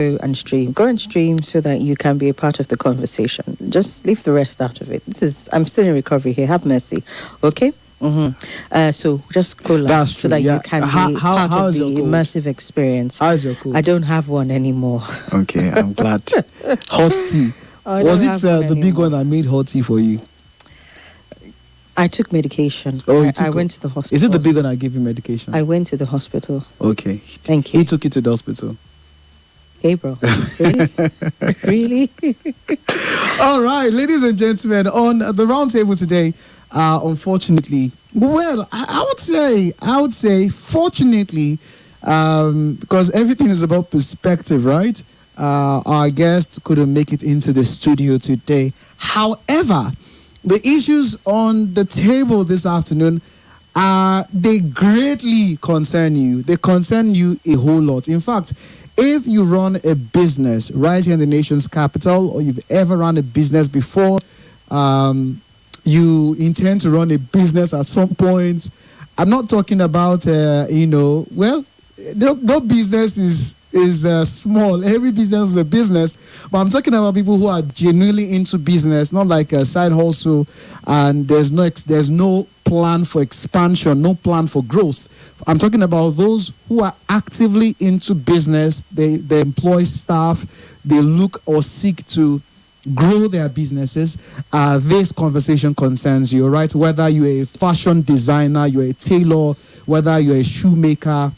and stream. Go and stream so that you can be a part of the conversation. Just leave the rest out of it. I'm still in recovery here. Have mercy. Okay? So just go live so that you can be part of the immersive experience. How is your cold? I don't have one anymore. Okay, I'm glad. Hot tea. Was it the big one that made hot tea for you? I took medication. Oh, I went to the hospital. Is it the big one that gave you medication? I went to the hospital. Okay. Thank you. He took you to the hospital. Gabriel. Really? Really? All right, ladies and gentlemen, on the round table today, unfortunately, well, I would say, fortunately, because everything is about perspective, right? Our guest couldn't make it into the studio today. However, the issues on the table this afternoon, they greatly concern you. They concern you a whole lot. In fact, if you run a business right here in the nation's capital, or you've ever run a business before, you intend to run a business at some point. I'm not talking about, no business is small. Every business is a business. But I'm talking about people who are genuinely into business, not like a side hustle, and there's no plan for expansion, no plan for growth. I'm talking about those who are actively into business. They employ staff. They look or seek to grow their businesses. This conversation concerns you, right? Whether you're a fashion designer, you're a tailor, whether you're a shoemaker,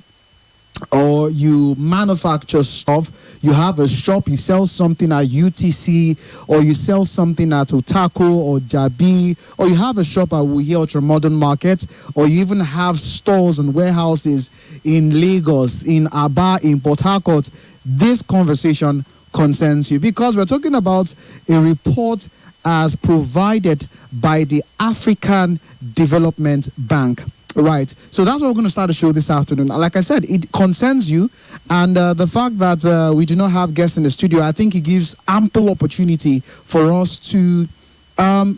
or you manufacture stuff, you have a shop, you sell something at UTC, or you sell something at Otako or Jabi, or you have a shop at Wuye Ultra Modern Market, or you even have stores and warehouses in Lagos, in Aba, in Port Harcourt. This conversation concerns you because we're talking about a report as provided by the African Development Bank. Right. So that's what we're going to start the show this afternoon. Like I said, it concerns you. And the fact that we do not have guests in the studio, I think it gives ample opportunity for us to for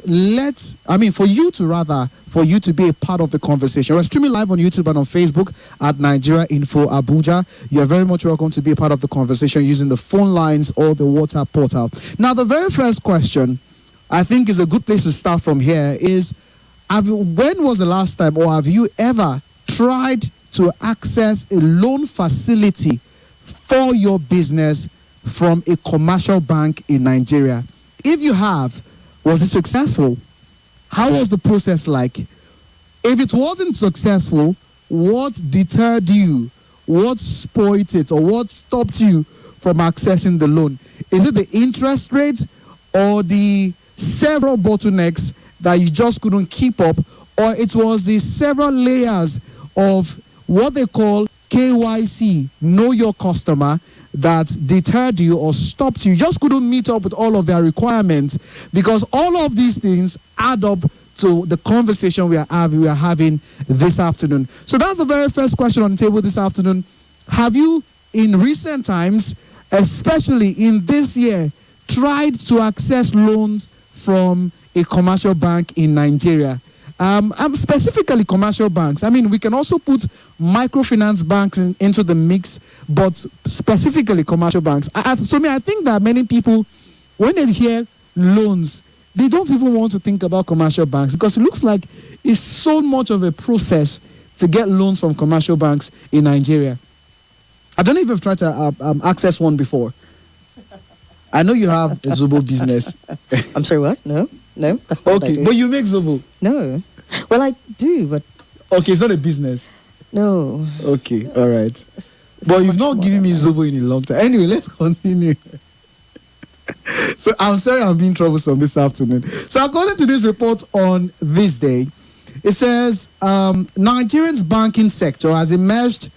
you to be a part of the conversation. We're streaming live on YouTube and on Facebook at Nigeria Info Abuja. You're very much welcome to be a part of the conversation using the phone lines or the WhatsApp portal. Now, the very first question I think is a good place to start from here is, when was the last time, or have you ever tried to access a loan facility for your business from a commercial bank in Nigeria? If you have, was it successful? How was the process like? If it wasn't successful, what deterred you? What spoiled it, or what stopped you from accessing the loan? Is it the interest rate or the several bottlenecks that you just couldn't keep up, or it was the several layers of what they call KYC, know your customer, that deterred you or stopped you? You just couldn't meet up with all of their requirements, because all of these things add up to the conversation we are having this afternoon. So that's the very first question on the table this afternoon. Have you, in recent times, especially in this year, tried to access loans from a commercial bank in Nigeria? Specifically commercial banks. I mean, we can also put microfinance banks into the mix, but specifically commercial banks. Somi, I think that many people, when they hear loans, they don't even want to think about commercial banks, because it looks like it's so much of a process to get loans from commercial banks in Nigeria. I don't know if you've tried to access one before. I know you have a Zobo business. I'm sorry, what? No, that's not what I do. But you make Zobo? No. Well, I do, but... Okay, it's not a business? No. Okay, all right. But you've not given me Zobo in a long time. Anyway, let's continue. So I'm sorry I'm being troublesome this afternoon. So according to this report on this day, it says Nigeria's banking sector has emerged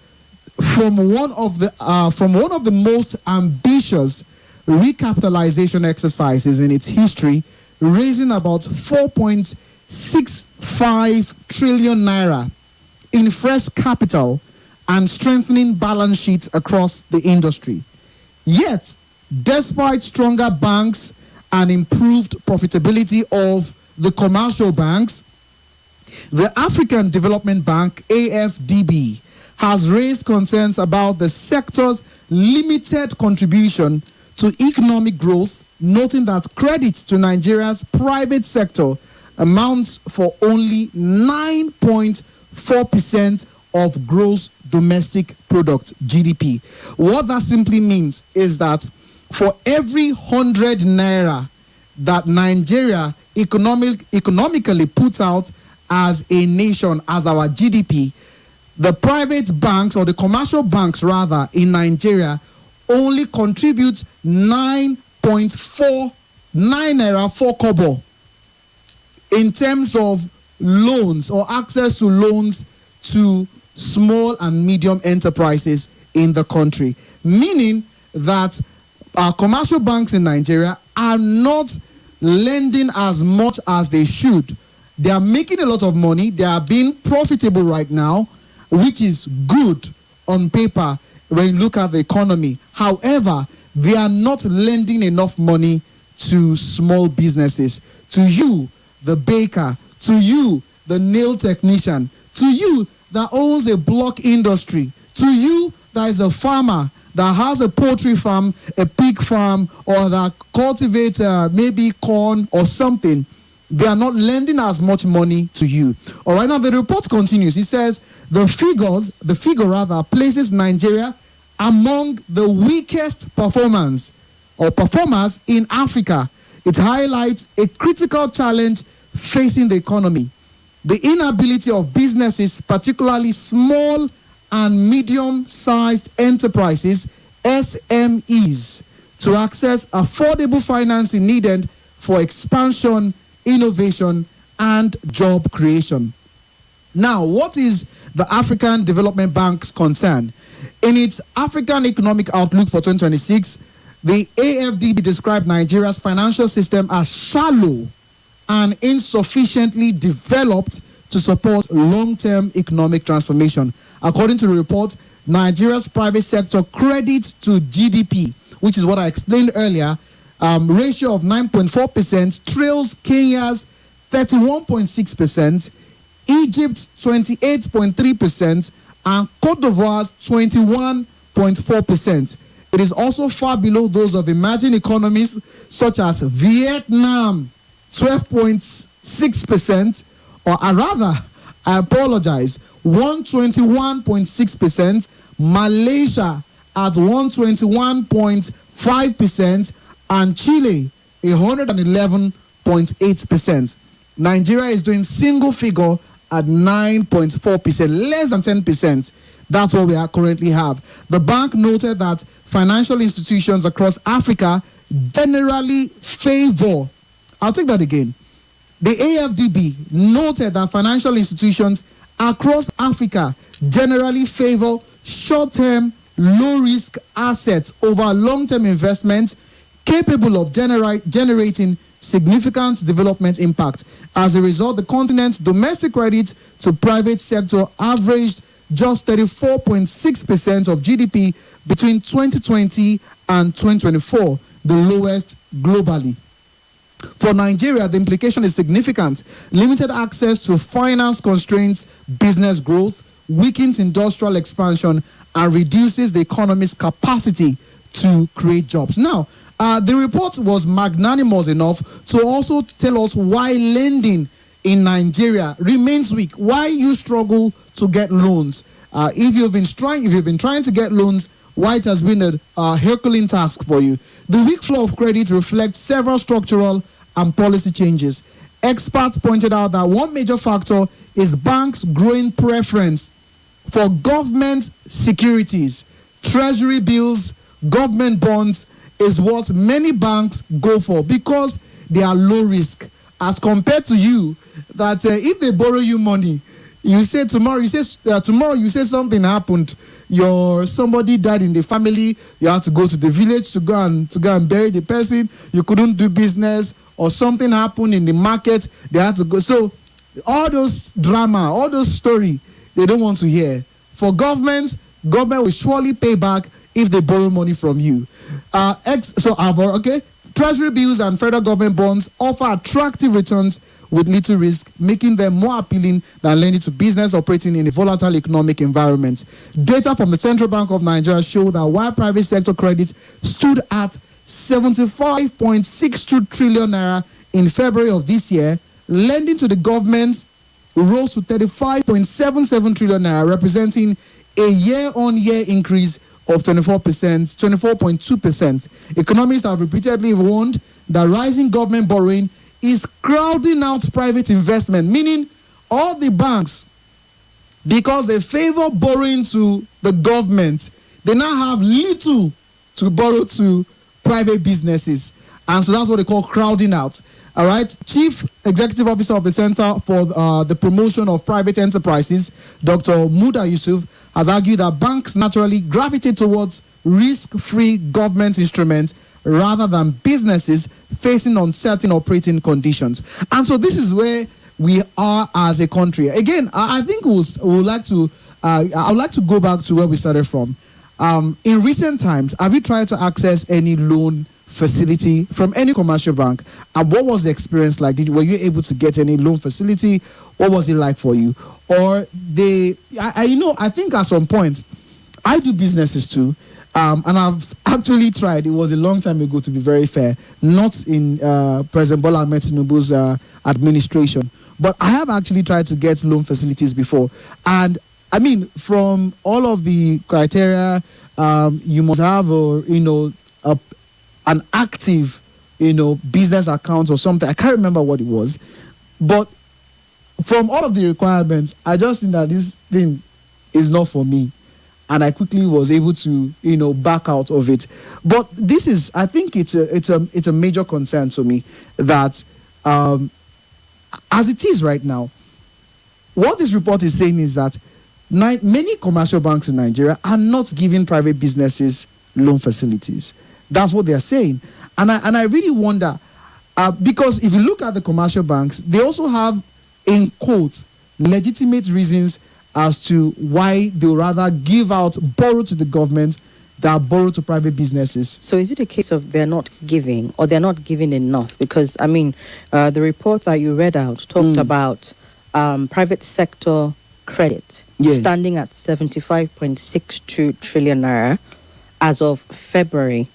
from one of the most ambitious recapitalization exercises in its history, raising about 4.65 trillion naira in fresh capital and strengthening balance sheets across the industry. Yet, despite stronger banks and improved profitability of the commercial banks, the African Development Bank, AFDB, has raised concerns about the sector's limited contribution to economic growth, noting that credit to Nigeria's private sector amounts for only 9.4% of gross domestic product, GDP. What that simply means is that for every 100 naira that Nigeria economically puts out as a nation, as our GDP, the private banks, or the commercial banks rather, in Nigeria only contribute 9.49 naira 4 kobo in terms of loans or access to loans to small and medium enterprises in the country. Meaning that our commercial banks in Nigeria are not lending as much as they should. They are making a lot of money. They are being profitable right now, which is good on paper when you look at the economy. However, they are not lending enough money to small businesses, to you, the baker, to you, the nail technician, to you that owns a block industry, to you that is a farmer that has a poultry farm, a pig farm, or that cultivates maybe corn or something. They are not lending as much money to you. All right, now the report continues. It says the figure places Nigeria among the weakest performers in Africa. It highlights a critical challenge facing the economy: the inability of businesses, particularly small and medium-sized enterprises, SMEs, to access affordable financing needed for expansion, innovation, and job creation. Now, what is the African Development Bank's concern? In its African Economic Outlook for 2026, the AFDB described Nigeria's financial system as shallow and insufficiently developed to support long-term economic transformation. According to the report, Nigeria's private sector credit to GDP, which is what I explained earlier, ratio of 9.4% trails Kenya's 31.6%, Egypt's 28.3%, and Cote d'Ivoire's 21.4%. It is also far below those of emerging economies such as Vietnam, 12.6%, or rather, I apologize, 121.6%, Malaysia at 121.5%, and Chile 111.8%. Nigeria is doing single figure at 9.4%, less than 10%. That's what we currently have. The bank noted that financial institutions across Africa generally favor, I'll take that again. The AFDB noted that financial institutions across Africa generally favor short-term, low-risk assets over long-term investments capable of generating significant development impact. As a result, the continent's domestic credit to private sector averaged just 34.6% of GDP between 2020 and 2024, the lowest globally. For Nigeria, the implication is significant. Limited access to finance constraints business growth, weakens industrial expansion, and reduces the economy's capacity to create jobs. Now, the report was magnanimous enough to also tell us why lending in Nigeria remains weak, why you struggle to get loans. If you've been trying to get loans, why it has been a Herculean task for you. The weak flow of credit reflects several structural and policy changes. Experts pointed out that one major factor is banks' growing preference for government securities. Treasury bills, government bonds is what many banks go for because they are low risk, as compared to you that if they borrow you money, you say tomorrow you say something happened, somebody died in the family, you have to go to the village to go and bury the person, you couldn't do business, or something happened in the market, they had to go. So all those drama, all those story, they don't want to hear. For government will surely pay back if they borrow money from you. Treasury bills and federal government bonds offer attractive returns with little risk, making them more appealing than lending to business operating in a volatile economic environment. Data from the Central Bank of Nigeria show that while private sector credit stood at 75.62 trillion naira in February of this year, lending to the government rose to 35.77 trillion naira, representing a year-on-year increase of 24.2%. Economists have repeatedly warned that rising government borrowing is crowding out private investment, meaning all the banks, because they favor borrowing to the government, they now have little to borrow to private businesses. And so that's what they call crowding out. All right. Chief Executive Officer of the Center for the Promotion of Private Enterprises, Dr. Muda Yusuf, has argued that banks naturally gravitate towards risk-free government instruments rather than businesses facing uncertain operating conditions. And so this is where we are as a country. Again, I think I would like to go back to where we started from. In recent times, have you tried to access any loan facility from any commercial bank? And what was the experience like? Were you able to get any loan facility? What was it like for you? Or I think at some points, I do businesses too. And I've actually tried. It was a long time ago, to be very fair, not in President Bola Ahmed Tinubu's administration. But I have actually tried to get loan facilities before. And I mean, from all of the criteria, you must have an active, business account or something. I can't remember what it was. But from all of the requirements, I just think that this thing is not for me. And I quickly was able to, back out of it. But this is, I think it's a major concern to me that as it is right now, what this report is saying is that many commercial banks in Nigeria are not giving private businesses loan facilities. That's what they're saying. And I really wonder, because if you look at the commercial banks, they also have, in quotes, legitimate reasons as to why they would rather borrow to the government than borrow to private businesses. So is it a case of they're not giving, or they're not giving enough? Because, the report that you read out talked about private sector credit standing at 75.62 trillion naira as of February,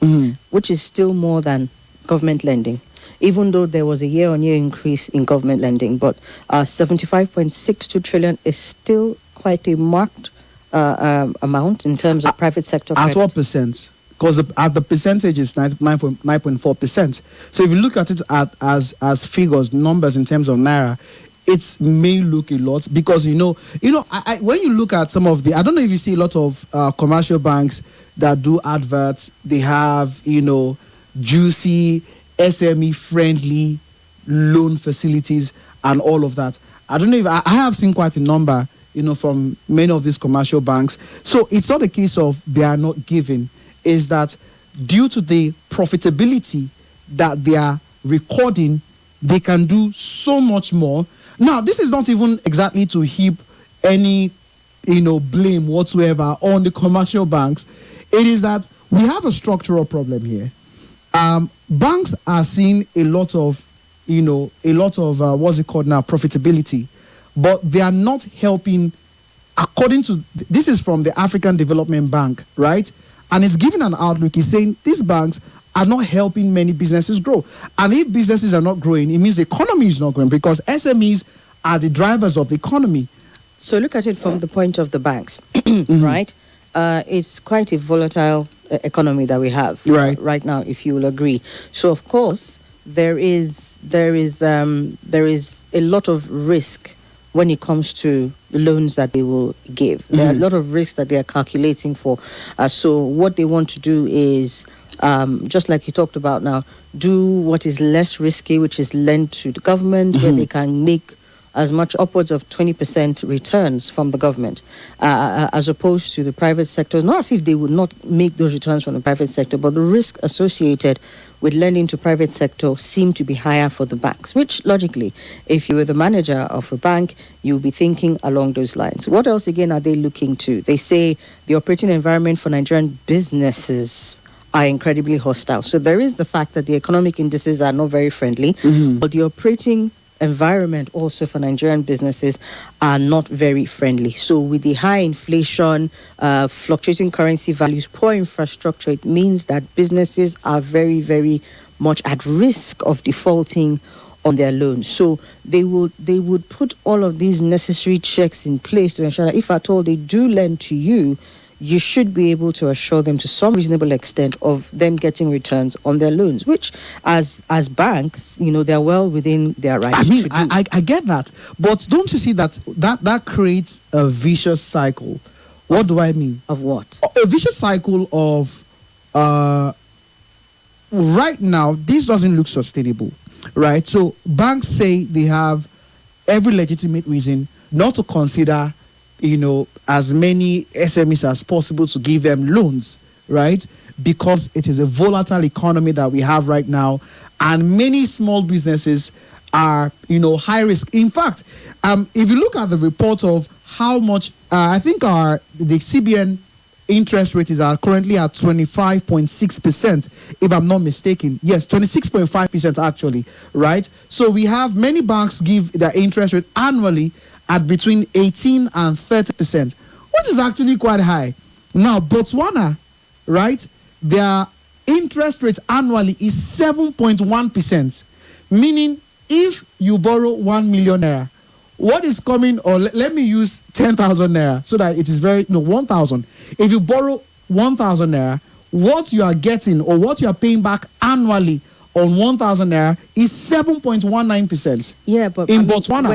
which is still more than government lending, even though there was a year-on-year increase in government lending. But 75.62 trillion is still quite a marked amount in terms of private sector credit. At what percent? Because at the percentage is 9.4%. So if you look at it as figures, numbers in terms of naira, it may look a lot, because when you look at some of the, I don't know if you see a lot of commercial banks that do adverts. They have juicy, SME friendly loan facilities and all of that. I don't know if I have seen quite a number from many of these commercial banks. So it's not a case of they are not giving. Is that due to the profitability that they are recording, they can do so much more. Now, this is not even exactly to heap any, blame whatsoever on the commercial banks. It is that we have a structural problem here. Banks are seeing a lot of what's it called now, profitability, but they are not helping. According to this is from the African Development Bank, right? And it's giving an outlook. It's saying these banks are not helping many businesses grow. And if businesses are not growing, it means the economy is not growing, because SMEs are the drivers of the economy. So look at it from the point of the banks, right? It's quite a volatile economy that we have right now, if you will agree. So of course there is a lot of risk when it comes to the loans that they will give. There are a lot of risks that they are calculating for. So what they want to do is, just like you talked about now, do what is less risky, which is lend to the government, where they can make as much upwards of 20% returns from the government, as opposed to the private sector. Not as if they would not make those returns from the private sector, but the risk associated with lending to private sector seem to be higher for the banks, which logically, if you were the manager of a bank, you'll be thinking along those lines. What else again are they looking to? They say the operating environment for Nigerian businesses are incredibly hostile. So there is the fact that the economic indices are not very friendly, but the operating environment also for Nigerian businesses are not very friendly. So with the high inflation, fluctuating currency values, poor infrastructure, it means that businesses are very, very much at risk of defaulting on their loans. So they would put all of these necessary checks in place to ensure that if at all they do lend to you, you should be able to assure them to some reasonable extent of them getting returns on their loans, which as banks, they're well within their right to do. I get that. But don't you see that creates a vicious cycle? What do I mean? Of what? A vicious cycle of right now, this doesn't look sustainable, right? So banks say they have every legitimate reason not to consider as many SMEs as possible to give them loans, right? Because it is a volatile economy that we have right now, and many small businesses are, high risk. In fact, if you look at the report of how much, I think the CBN interest rate is currently at 25.6%, if I'm not mistaken. Yes, 26.5% actually, right? So we have many banks give their interest rate annually at between 18 and 30%, which is actually quite high. Now, Botswana, right, their interest rate annually is 7.1%, meaning if you borrow 1 million naira, what is coming, or let me use 10,000 naira so that it is 1,000. If you borrow 1,000 naira, what you are getting or what you are paying back annually on 1,000 naira is 7.19%. Yeah, but in Botswana,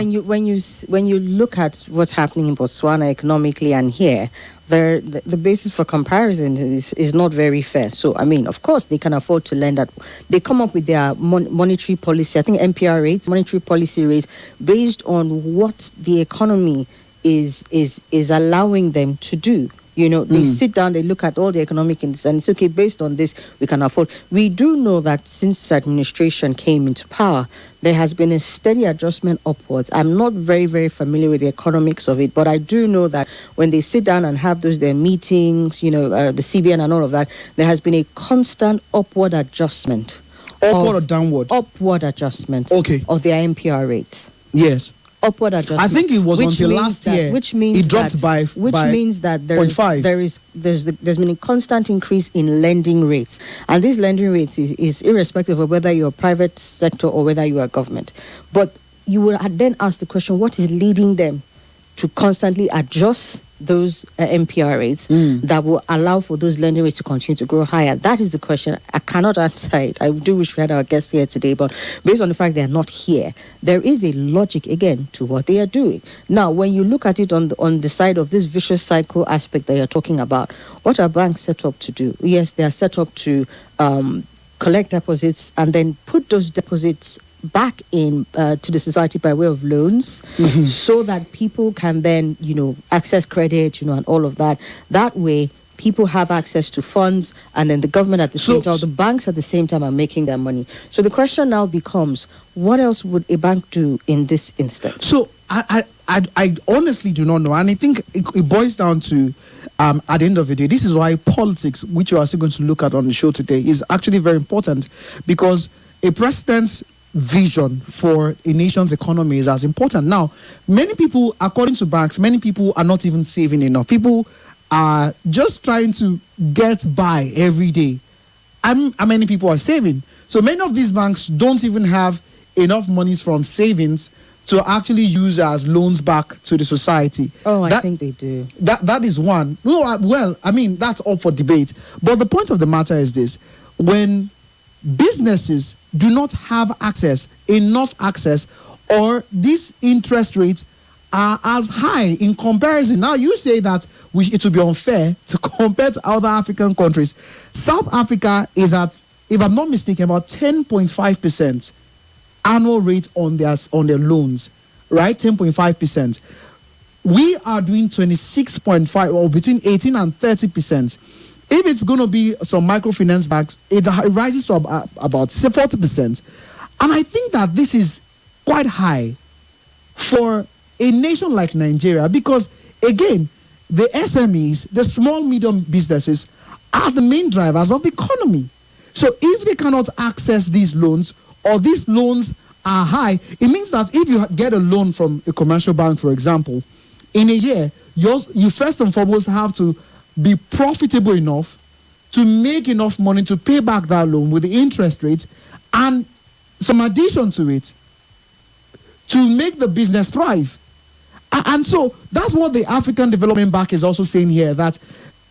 when you look at what's happening in Botswana economically and here, the basis for comparison is not very fair. So of course they can afford to lend at. They come up with their monetary policy. I think MPR rates, monetary policy rates, based on what the economy is allowing them to do. They sit down, they look at all the economic indices, and it's okay, based on this, we can afford. We do know that since this administration came into power, there has been a steady adjustment upwards. I'm not very, very familiar with the economics of it, but I do know that when they sit down and have their meetings, the CBN and all of that, there has been a constant upward adjustment. Upward or downward? Upward adjustment. Okay. Of their MPR rate. Yes. Upward adjustment. I think it was until last year. Which means it dropped by means that there's been a constant increase in lending rates, and this lending rates is irrespective of whether you're private sector or whether you are government. But you would then ask the question: what is leading them to constantly adjust those MPR rates that will allow for those lending rates to continue to grow higher? That is the question. I cannot answer it. I do wish we had our guests here today, but based on the fact they are not here, there is a logic again to what they are doing. Now, when you look at it on the side of this vicious cycle aspect that you're talking about, what are banks set up to do? Yes, they are set up to collect deposits and then put those deposits back in to the society by way of loans, so that people can then access credit, and all of that. That way people have access to funds, and then the government at the same time, the banks at the same time are making their money. So the question now becomes, what else would a bank do in this instance? So I honestly do not know, and I think it boils down to at the end of the day, this is why politics, which you are still going to look at on the show today, is actually very important, because a president's vision for a nation's economy is as important. Now, many people, according to banks, many people are not even saving enough. People are just trying to get by every day. How many people are saving? So many of these banks don't even have enough monies from savings to actually use as loans back to the society. I think they do. That is one. That's up for debate. But the point of the matter is this: when businesses do not have enough access, or these interest rates are as high in comparison. Now, you say that it would be unfair to compare to other African countries. South Africa is at, if I'm not mistaken, about 10.5% annual rate on their loans, right? 10.5%. We are doing 26.5, or between 18 and 30%. If it's going to be some microfinance banks, it rises to about 40%. And I think that this is quite high for a nation like Nigeria, because, again, the SMEs, the small, medium businesses, are the main drivers of the economy. So if they cannot access these loans, or these loans are high, it means that if you get a loan from a commercial bank, for example, in a year, you first and foremost have to be profitable enough to make enough money to pay back that loan with the interest rate and some addition to it to make the business thrive. And so that's what the African Development Bank is also saying here, that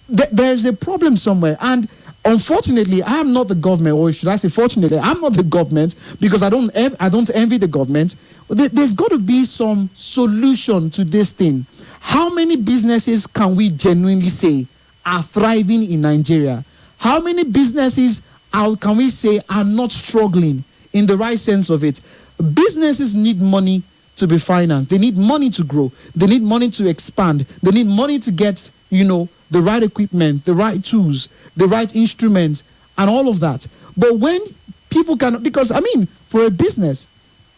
there's a problem somewhere. And unfortunately, I am not the government, or should I say fortunately, I'm not the government, because I don't envy the government. There's got to be some solution to this thing. How many businesses can we genuinely say are thriving in Nigeria? How many businesses can we say are not struggling in the right sense of it? Businesses need money to be financed. They need money to grow. They need money to expand. They need money to get, the right equipment, the right tools, the right instruments, and all of that. But when people cannot, because for a business,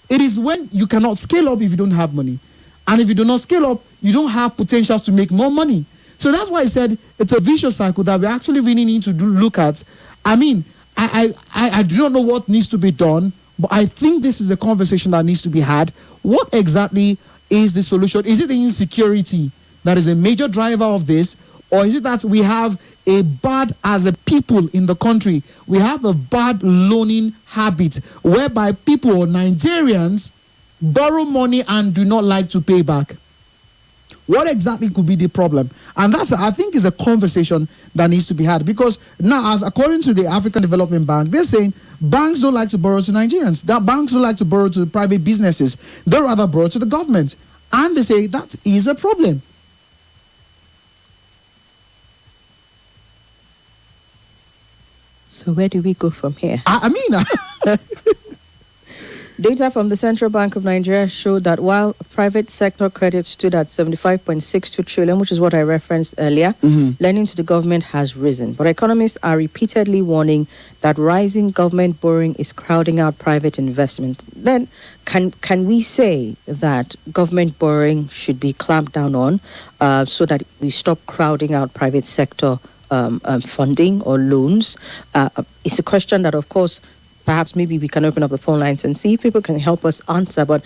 it is when you cannot scale up if you don't have money. And if you do not scale up, you don't have potential to make more money. So that's why I said it's a vicious cycle that we actually really need to look at. I do not know what needs to be done, but I think this is a conversation that needs to be had. What exactly is the solution? Is it the insecurity that is a major driver of this? Or is it that we have as a people in the country, we have a bad loaning habit whereby people or Nigerians borrow money and do not like to pay back? What exactly could be the problem? And that's, I think, is a conversation that needs to be had. Because now, as according to the African Development Bank, they're saying banks don't like to borrow to Nigerians. That banks don't like to borrow to private businesses. They rather borrow to the government. And they say that is a problem. So where do we go from here? I Data from the Central Bank of Nigeria showed that while private sector credit stood at 75.62 trillion, which is what I referenced earlier, lending to the government has risen. But economists are repeatedly warning that rising government borrowing is crowding out private investment. Then, can we say that government borrowing should be clamped down on so that we stop crowding out private sector funding or loans? It's a question that, of course, perhaps maybe we can open up the phone lines and see if people can help us answer. But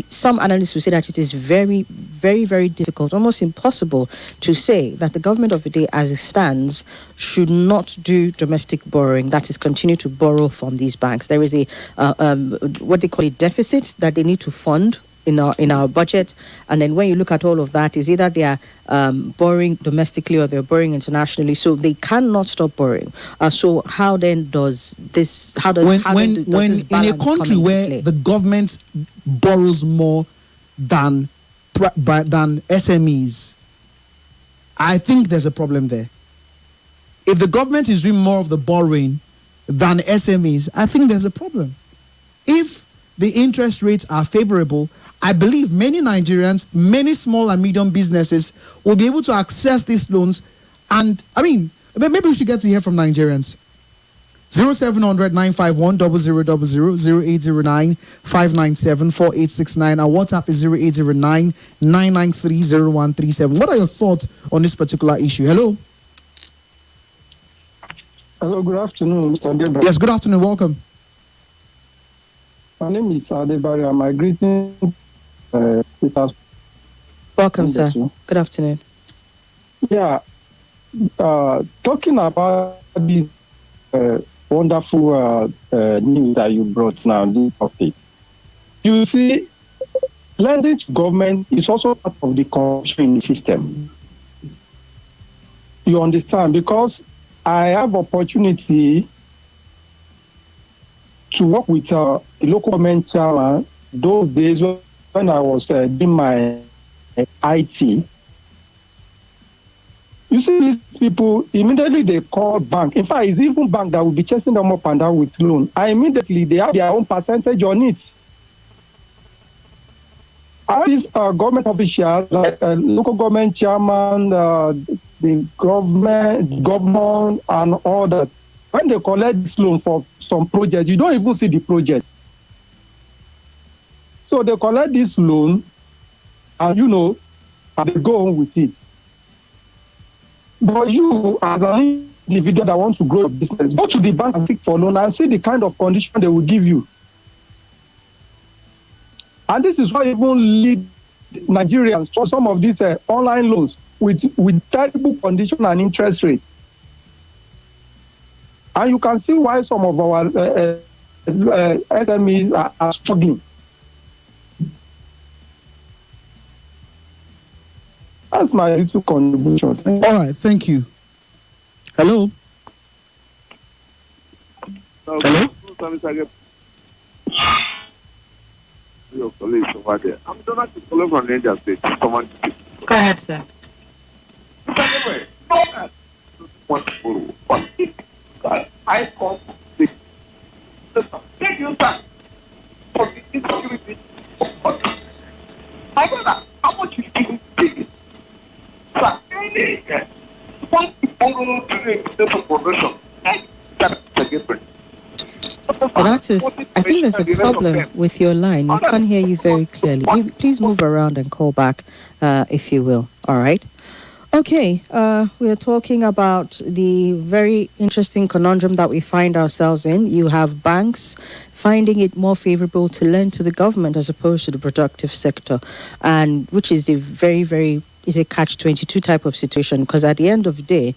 some analysts will say that it is very, very, very difficult, almost impossible to say that the government of the day as it stands should not do domestic borrowing, that is, continue to borrow from these banks. There is a what they call a deficit that they need to fund in our budget, and then when you look at all of that, is either they are borrowing domestically or they're borrowing internationally, so they cannot stop borrowing. So how then does this? When in a country where the government borrows more than SMEs, I think there's a problem there. If the government is doing more of the borrowing than SMEs, I think there's a problem. If the interest rates are favorable, I believe many Nigerians, many small and medium businesses will be able to access these loans. And maybe we should get to hear from Nigerians. 0700 951 0000 0809 597 4869. Our WhatsApp is 0809 993 0137. What are your thoughts on this particular issue? Hello. Hello, good afternoon, Mr. Gabriel. Yes, good afternoon. Welcome. My name is Gabriel. My greeting. Welcome, sir. Good afternoon. Yeah, talking about this wonderful news that you brought now, this topic. You see, lending to government is also part of the corruption in the system. You understand? Because I have opportunity to work with the local government chairman those days when I was doing my IT. You see, these people, immediately they call bank. In fact, it's even bank that will be chasing them up and down with loan. And immediately they have their own percentage on it. All these government officials, like local government chairman, the government, and all that, when they collect this loan for some project, you don't even see the project. So they collect this loan and, and they go on with it. But you, as an individual that wants to grow your business, go to the bank and seek for loan and see the kind of condition they will give you. And this is why even lead Nigerians for some of these online loans with terrible condition and interest rate. And you can see why some of our SMEs are struggling. That's my little contribution. All right, thank you. Hello? Hello? Your colleagues over there. I'm Donald calling from Niger State. Someone. Go ahead, sir. I come. Take you back for the insecurity. My brother, how much you give me? Sir, once you borrow to production, that's different. That is, I think there's a problem with your line. We can't hear you very clearly. Please move around and call back, if you will. All right. Okay. We are talking about the very interesting conundrum that we find ourselves in. You have banks finding it more favorable to lend to the government as opposed to the productive sector, and which is a is a catch-22 type of situation, because at the end of the day,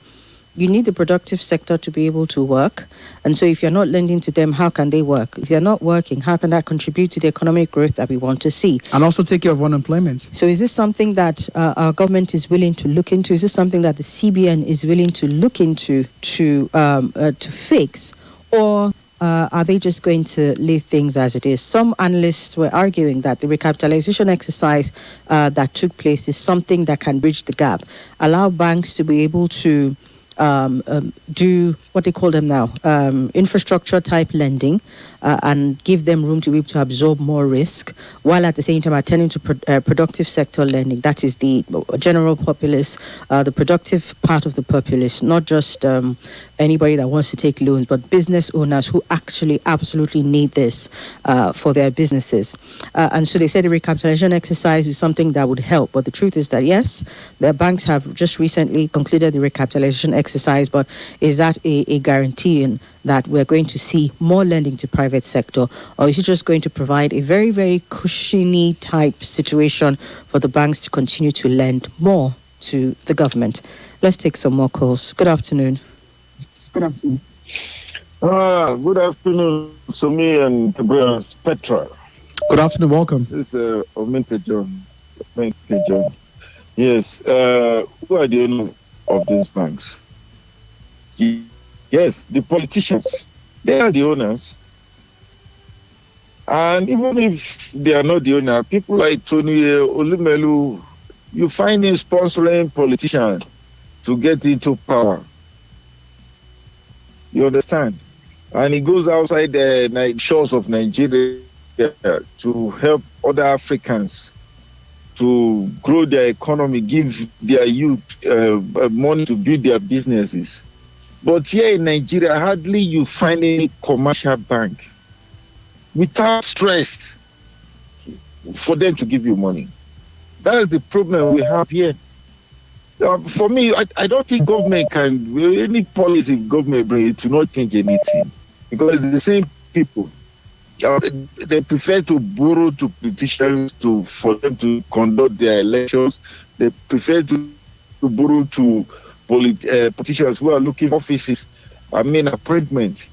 you need the productive sector to be able to work. And so if you're not lending to them, how can they work? If they're not working, how can that contribute to the economic growth that we want to see? And also take care of unemployment. So is this something that our government is willing to look into? Is this something that the CBN is willing to look into to fix? Or are they just going to leave things as it is? Some analysts were arguing that the recapitalization exercise that took place is something that can bridge the gap, allow banks to be able to do what they call them now, infrastructure type lending, and give them room to be able to absorb more risk, while at the same time attending to productive sector lending. That is the general populace, the productive part of the populace, not just anybody that wants to take loans, but business owners who actually absolutely need this for their businesses. And so they said the recapitalization exercise is something that would help. But the truth is that, yes, the banks have just recently concluded the recapitalization exercise, but is that a guarantee that we're going to see more lending to private sector, or is it just going to provide a very, very cushiony type situation for the banks to continue to lend more to the government? Let's take some more calls. Good afternoon. Good afternoon. Good afternoon, Somi and Gabriel. Petra. Good afternoon, welcome. This is Omente John. Yes, who are the owners of these banks? Yes, the politicians. They are the owners. And even if they are not the owner, people like Tony Olumelu, you find him sponsoring politicians to get into power. You understand? And he goes outside the shores of Nigeria to help other Africans to grow their economy, give their youth money to build their businesses. But here in Nigeria, hardly you find any commercial bank without stress for them to give you money. That is the problem we have here. For me, I don't think government can, any policy government bring it to not change anything. Because the same people, they prefer to borrow to politicians for them to conduct their elections. They prefer to borrow to politicians who are looking for offices, appointment,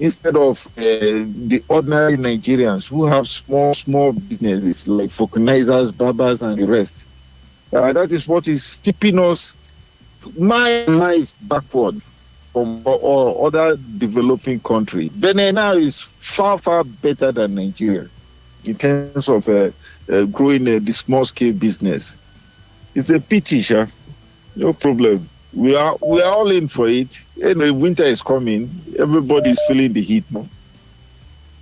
instead of the ordinary Nigerians who have small businesses like vulcanizers, barbers, and the rest. That is what is keeping us miles backward from all other developing countries. Benin now is far better than Nigeria in terms of growing the small-scale business. It's a pity, sir. No problem. We are all in for it. Anyway, winter is coming. Everybody is feeling the heat now.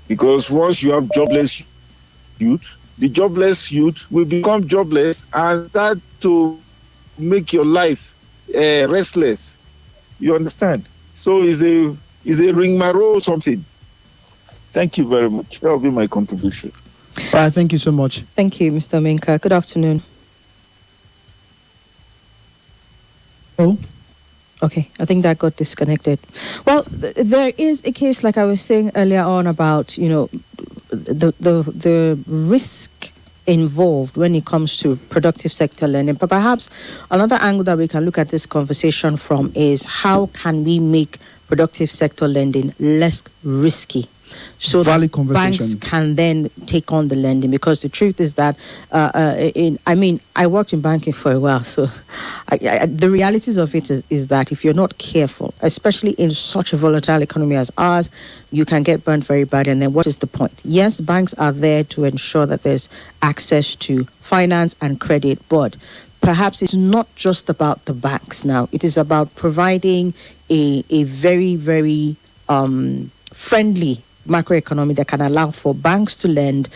Because once you have jobless youth, the jobless youth will become jobless and start to make your life restless. You understand? So it's a ring-marrow something. Thank you very much. That will be my contribution. All right, thank you so much. Thank you, Mr. Minka. Good afternoon. Oh. Okay, I think that got disconnected. Well, there is a case, like I was saying earlier on, about, the risk involved when it comes to productive sector lending. But perhaps another angle that we can look at this conversation from is how can we make productive sector lending less risky, so that banks can then take on the lending? Because the truth is that, I worked in banking for a while, so the realities of it is that if you're not careful, especially in such a volatile economy as ours, you can get burnt very bad. And then what is the point? Yes, banks are there to ensure that there's access to finance and credit, but perhaps it's not just about the banks now. It is about providing a very, very friendly macroeconomy that can allow for banks to lend,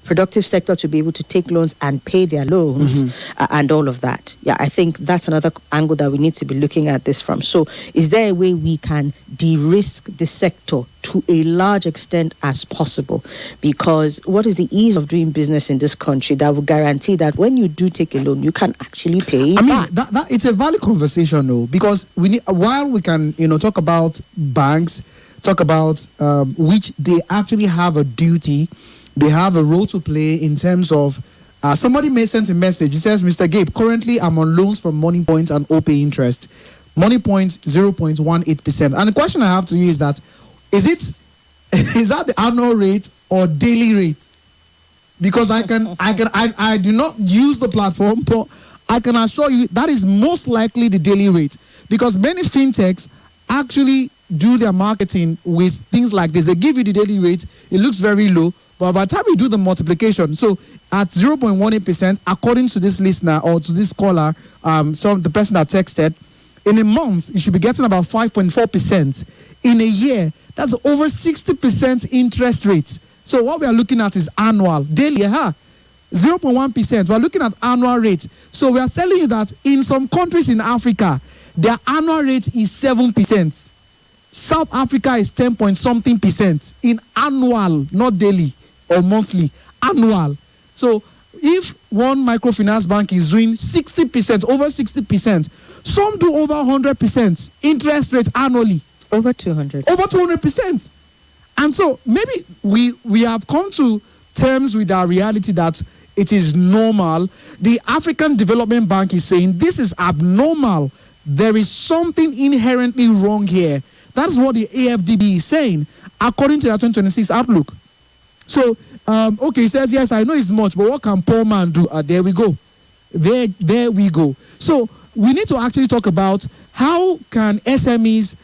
productive sector to be able to take loans and pay their loans, and all of that. Yeah, I think that's another angle that we need to be looking at this from. So is there a way we can de-risk the sector to a large extent as possible? Because what is the ease of doing business in this country that will guarantee that when you do take a loan, you can actually pay back? That it's a valid conversation, though, because we need, while we can, talk about banks, talk about which they actually have a duty, they have a role to play in terms of, somebody may send a message. He says, Mr. Gabe, currently I'm on loans from Money Point and OPay interest. Money Points 0.18%. And the question I have to you is that, is that the annual rate or daily rate? Because I do not use the platform, but I can assure you that is most likely the daily rate, because many fintechs actually do their marketing with things like this. They give you the daily rate, it looks very low, but by the time you do the multiplication, so at 0.18%, according to this listener or to this caller, the person that texted, in a month you should be getting about 5.4%. In a year, that's over 60% interest rate. So what we are looking at is annual, daily, 0.1%. We're looking at annual rate. So we are telling you that in some countries in Africa, their annual rate is 7%. South Africa is 10 point something percent in annual, not daily or monthly, annual. So if one microfinance bank is doing 60%, over 60%, some do over 100% interest rate annually. Over 200. Over 200%. And so maybe we have come to terms with our reality that it is normal. The African Development Bank is saying this is abnormal. There is something inherently wrong here. That's what the AFDB is saying, according to their 2026 outlook. So, he says, yes, I know it's much, but what can poor man do? There we go. There we go. So, we need to actually talk about how can SMEs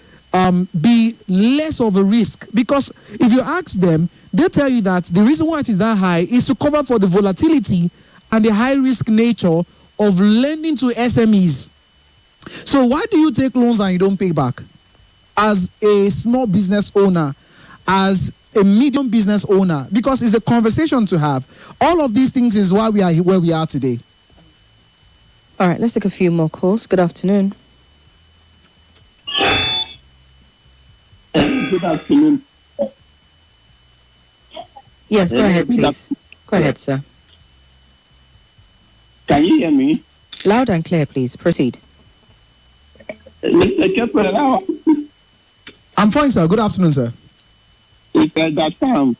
be less of a risk? Because if you ask them, they tell you that the reason why it is that high is to cover for the volatility and the high risk nature of lending to SMEs. So why do you take loans and you don't pay back? As a small business owner, as a medium business owner, because it's a conversation to have. All of these things is why we are where we are today. All right, let's take a few more calls. Good afternoon. Good afternoon. Yes, go ahead, please. Go ahead, sir. Can you hear me? Loud and clear, please. Proceed. Mr. Gabriel, I'm fine, sir. Good afternoon, sir. It's Sam.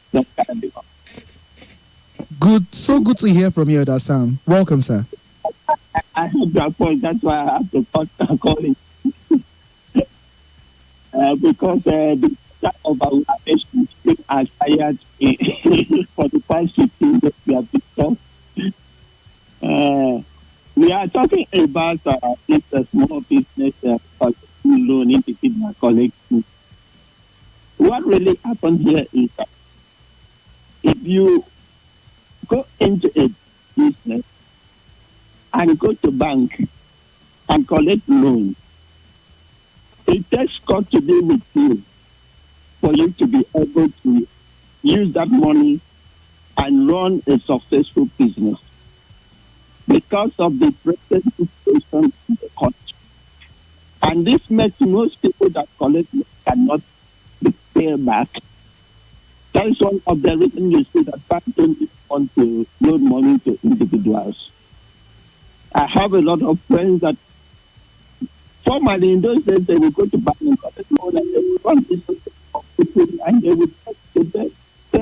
Good. So good to hear from you, Sam. Welcome, sir. I have your point. That's why I have to call in. Because the start of our nation are tired for the past 15 years we have discussed. We are talking about it's a small business loan individual collecting. What really happened here is that if you go into a business and go to bank and collect loan, it takes God to be with you for you to be able to use that money and run a successful business. Because of the present situation in the country. And this makes most people that collect cannot pay back. That is one of the reasons you see that banks don't want to loan money to individuals. I have a lot of friends that formerly in those days they would go to bank and collect loan and they would run business and they would pay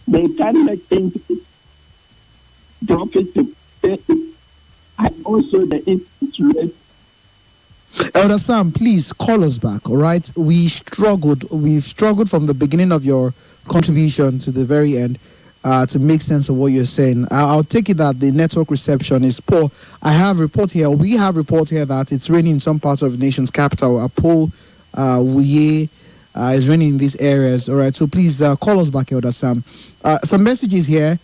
they can make into profit to pay, and also the interest rate. Elder Sam, please call us back, all right? We've struggled from the beginning of your contribution to the very end to make sense of what you're saying. I'll take it that the network reception is poor. We have report here that it's raining in some parts of the nation's capital. Apo, Wuye, is raining in these areas, all right? So please call us back, Elder Sam. Some messages here.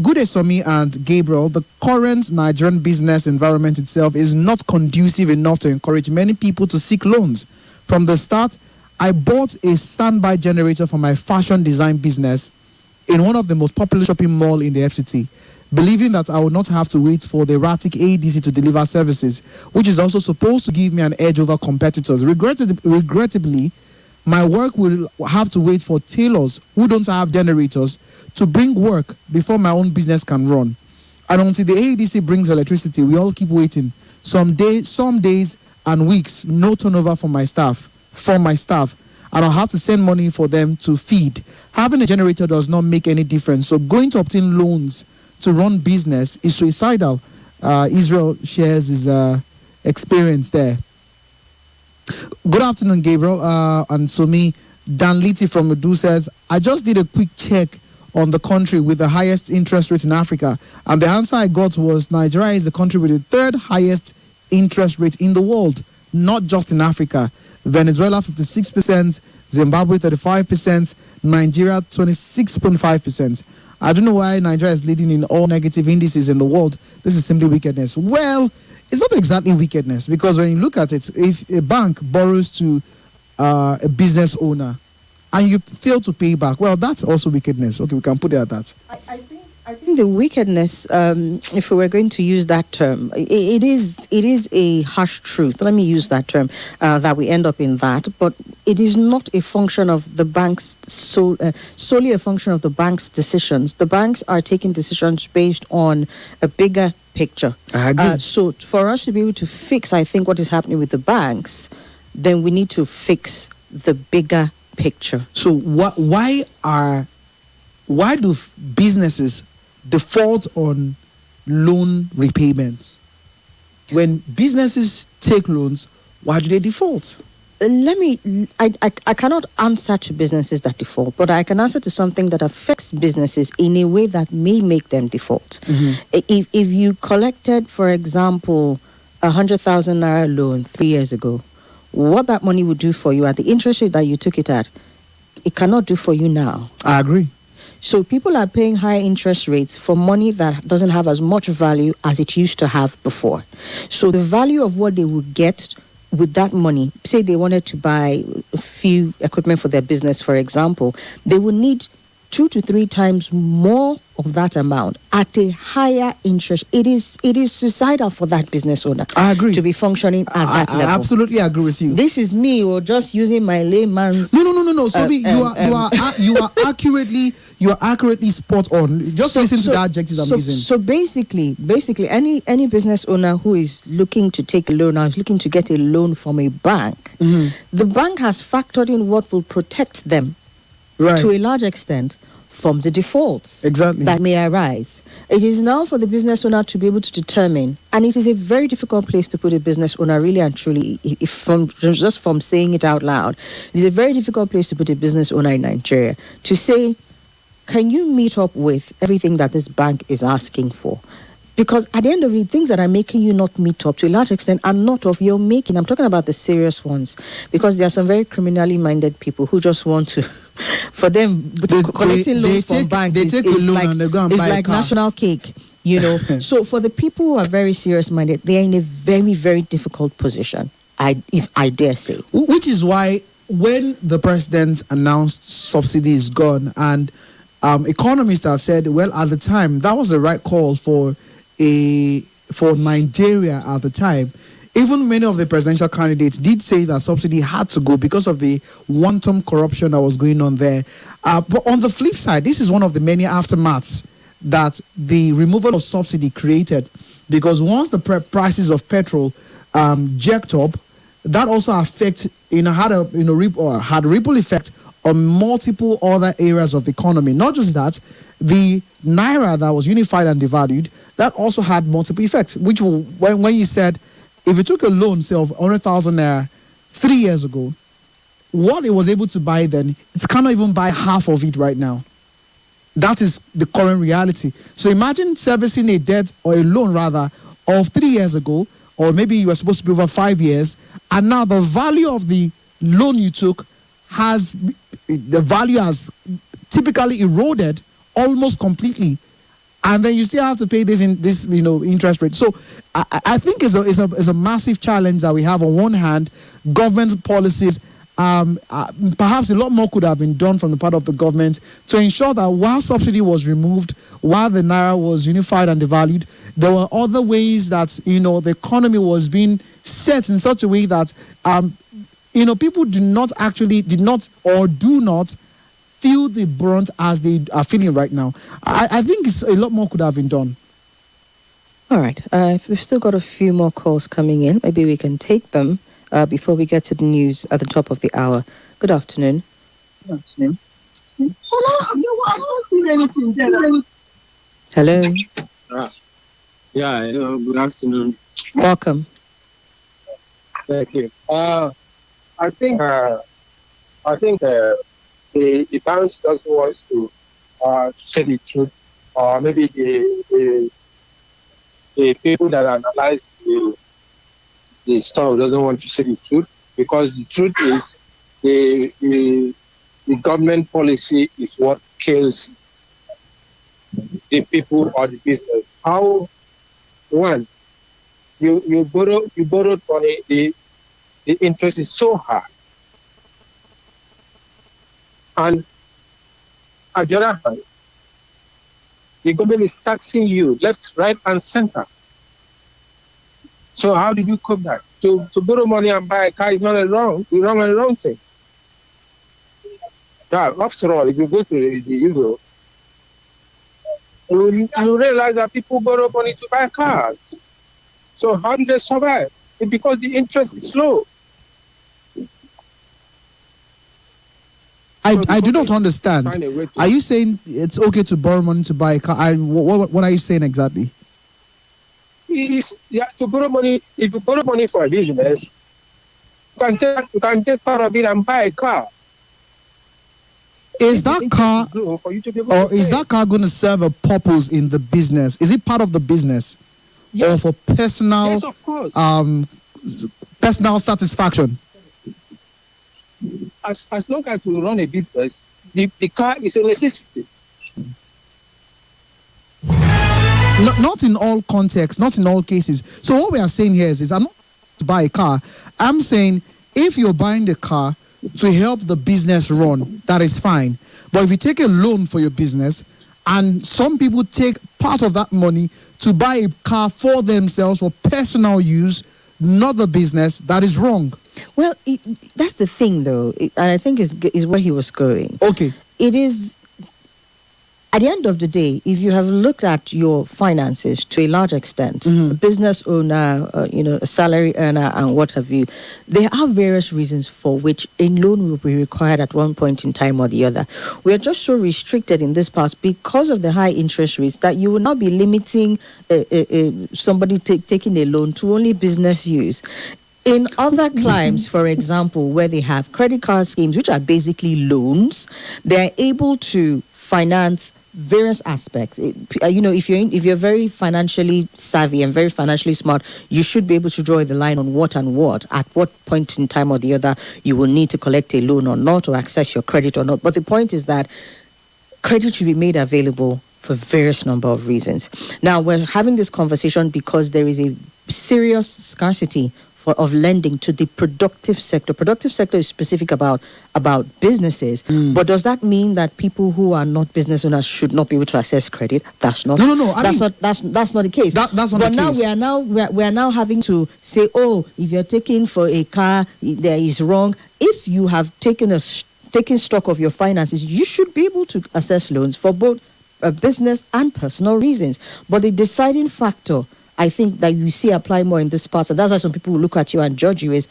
Good day, Somi and Gabriel. The current Nigerian business environment itself is not conducive enough to encourage many people to seek loans. From the start, I bought a standby generator for my fashion design business in one of the most popular shopping malls in the FCT, believing that I would not have to wait for the erratic ADC to deliver services, which is also supposed to give me an edge over competitors. Regrettably, my work will have to wait for tailors who don't have generators to bring work before my own business can run. And until the AEDC brings electricity, we all keep waiting. Some days and weeks, no turnover from my staff. And I'll have to send money for them to feed. Having a generator does not make any difference. So going to obtain loans to run business is suicidal. Israel shares his experience there. Good afternoon, Gabriel and Somi. Dan Liti from Udu says, I just did a quick check on the country with the highest interest rate in Africa, and the answer I got was Nigeria is the country with the third highest interest rate in the world, not just in Africa. Venezuela 56%, Zimbabwe 35%, Nigeria 26.5%. I don't know why Nigeria is leading in all negative indices in the world. This is simply wickedness. Well, it's not exactly wickedness, because when you look at it, if a bank borrows to a business owner and you fail to pay back, well, that's also wickedness. Okay, we can put it at that. I think the wickedness, if we were going to use that term, it is a harsh truth. Let me use that term, that we end up in that. But it is not a function of the banks, solely a function of the bank's decisions. The banks are taking decisions based on a bigger picture. I agree. So for us to be able to fix, I think, what is happening with the banks, then we need to fix the bigger picture. So why do businesses default on loan repayments? When businesses take loans, why do they default? I cannot answer to businesses that default, but I can answer to something that affects businesses in a way that may make them default. Mm-hmm. If you collected, for example, 100,000 naira loan 3 years ago, what that money would do for you at the interest rate that you took it at, it cannot do for you now. I agree. So people are paying high interest rates for money that doesn't have as much value as it used to have before. So the value of what they would get with that money, say they wanted to buy a few equipment for their business, for example, they would need 2 to 3 times more of that amount at a higher interest. It is suicidal for that business owner. I agree. To be functioning at that level. I absolutely agree with you. This is me, or just using my layman's. No. Sobi, you are accurately spot on. Just listen to the adjectives I'm using. So basically, any business owner who is looking to take a loan or is looking to get a loan from a bank, mm-hmm. the bank has factored in what will protect them, right, to a large extent, from the defaults exactly that may arise. It is now for the business owner to be able to determine, and it is a very difficult place to put a business owner, really and truly, just from saying it out loud. It is a very difficult place to put a business owner in Nigeria to say, can you meet up with everything that this bank is asking for? Because at the end of it, things that are making you not meet up to a large extent are not of your making. I'm talking about the serious ones, because there are some very criminally minded people who just want to, for them, collecting loans from banks is like national cake, you know. So for the people who are very serious minded, they are in a very, very difficult position, if I dare say. Which is why when the president announced subsidy is gone, and economists have said, well, at the time, that was the right call for Nigeria at the time. Even many of the presidential candidates did say that subsidy had to go because of the wanton corruption that was going on there. But on the flip side, this is one of the many aftermaths that the removal of subsidy created, because once the prices of petrol jerked up, that also had a ripple effect on multiple other areas of the economy. Not just that, the naira that was unified and devalued, that also had multiple effects. Which when you said, if you took a loan, say of 100,000 naira 3 years ago, what it was able to buy then, it cannot even buy half of it right now. That is the current reality. So imagine servicing a debt or a loan rather of 3 years ago, or maybe you were supposed to be over 5 years, and now the value of the loan you took has typically eroded almost completely, and then you still have to pay this interest rate. So I think it's a massive challenge that we have. On one hand, government policies. Perhaps a lot more could have been done from the part of the government to ensure that while subsidy was removed, while the naira was unified and devalued, there were other ways that the economy was being set in such a way that people do not feel the brunt as they are feeling right now. I think a lot more could have been done. All right, we've still got a few more calls coming in. Maybe we can take them before we get to the news at the top of the hour. Good afternoon. Good afternoon. Hello. Good afternoon. Welcome. Thank you. I think the banks doesn't want to say the truth, or maybe the people that analyze the stuff doesn't want to say the truth, because the truth is the government policy is what kills the people or the business. How you borrowed money, the interest is so high, and at the other hand, the government is taxing you left, right, and center. So how did you cope that? To borrow money and buy a car is not a wrong thing. Yeah, after all, if you go to the Euro, you realize that people borrow money to buy cars. So how do they survive? It's because the interest is low. I do not understand. Are you saying it's okay to borrow money to buy a car? What are you saying exactly? To borrow money. If you borrow money for a business, you can take part of it and buy a car. Is that car going to serve a purpose in the business? Is it part of the business, yes, or for personal? Yes, of course. Personal satisfaction. As long as you run a business, the car is a necessity. Not in all contexts, not in all cases. So what we are saying here is I'm not to buy a car. I'm saying if you're buying the car to help the business run, that is fine. But if you take a loan for your business, and some people take part of that money to buy a car for themselves for personal use, not the business, that is wrong. Well, that's the thing, though, and I think is where he was going. Okay. It is, at the end of the day, if you have looked at your finances to a large extent, a business owner, a salary earner, and what have you, there are various reasons for which a loan will be required at one point in time or the other. We are just so restricted in this past because of the high interest rates that you will not be limiting somebody taking a loan to only business use. In other climes, for example, where they have credit card schemes, which are basically loans, they're able to finance various aspects. If you're very financially savvy and very financially smart, you should be able to draw the line on what at what point in time or the other you will need to collect a loan or not, or access your credit or not. But the point is that credit should be made available for various number of reasons. Now, we're having this conversation because there is a serious scarcity of lending to the productive sector. Productive sector is specific about businesses, but does that mean that people who are not business owners should not be able to access credit? That's not. No. That's not the case. That's not but the now case. we are now having to say, if you're taking for a car, there is wrong. If you have taken stock of your finances, you should be able to access loans for both business and personal reasons. But the deciding factor, I think, that you see apply more in this part, and that's why some people will look at you and judge you, is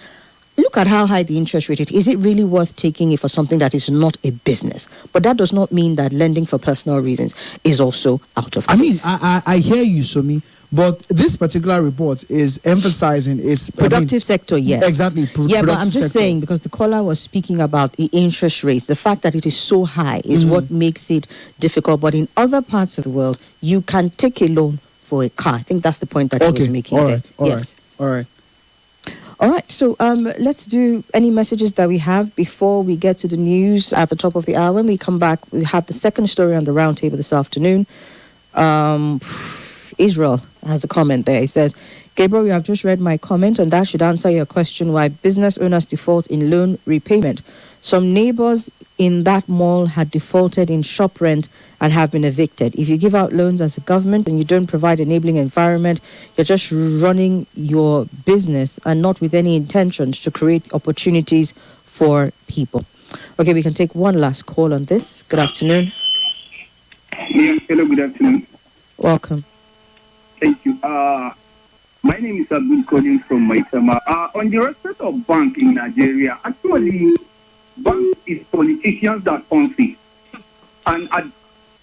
look at how high the interest rate is. Is it really worth taking it for something that is not a business? But that does not mean that lending for personal reasons is also out of place. I mean, I hear you, Somi, but this particular report is emphasizing is productive sector, yes. Exactly. But I'm just saying, because the caller was speaking about the interest rates, the fact that it is so high is what makes it difficult. But in other parts of the world, you can take a loan for a car. I think that's the point that he was making. All right. All right, so let's do any messages that we have before we get to the news at the top of the hour. When we come back, we have the second story on the roundtable this afternoon. Israel has a comment there. He says, Gabriel, you have just read my comment, and that should answer your question why business owners default in loan repayment. Some neighbors in that mall had defaulted in shop rent and have been evicted. If you give out loans as a government and you don't provide enabling environment, you're just running your business and not with any intentions to create opportunities for people. Okay, we can take one last call on this. Good afternoon. Yes, hello, good afternoon. Welcome. Thank you. My name is Abdul calling from Maitama. On the respect of bank in Nigeria, actually, bank is politicians that owns it. And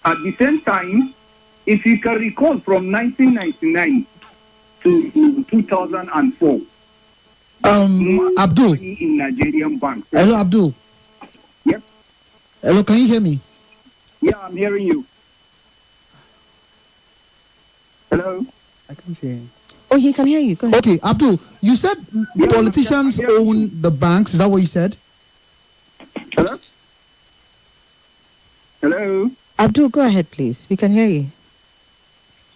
at the same time, if you can recall from 1999 to 2004, Abdul, in Nigerian banks. Hello, Abdul. Yep. Hello, can you hear me? Yeah, I'm hearing you. Hello? I can't hear you. Oh, he can hear you. Go ahead. Okay, Abdul, you said politicians own the banks. Is that what you said? Hello? Hello? Abdul, go ahead, please. We can hear you.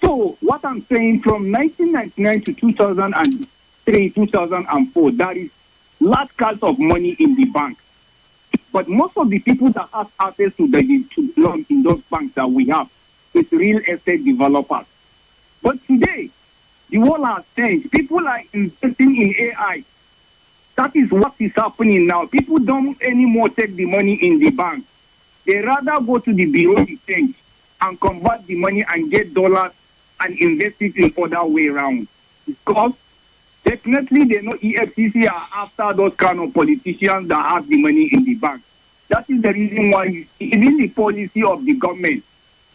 So, what I'm saying, from 1999 to 2003, 2004, there is large cuts of money in the bank. But most of the people that have access to loan in those banks that we have is real estate developers. But today, the world has changed. People are investing in AI. That is what is happening now. People don't anymore take the money in the bank. They rather go to the bureau of exchange and convert the money and get dollars and invest it in other way around. Because definitely they know EFCC are after those kind of politicians that have the money in the bank. That is the reason why even the policy of the government,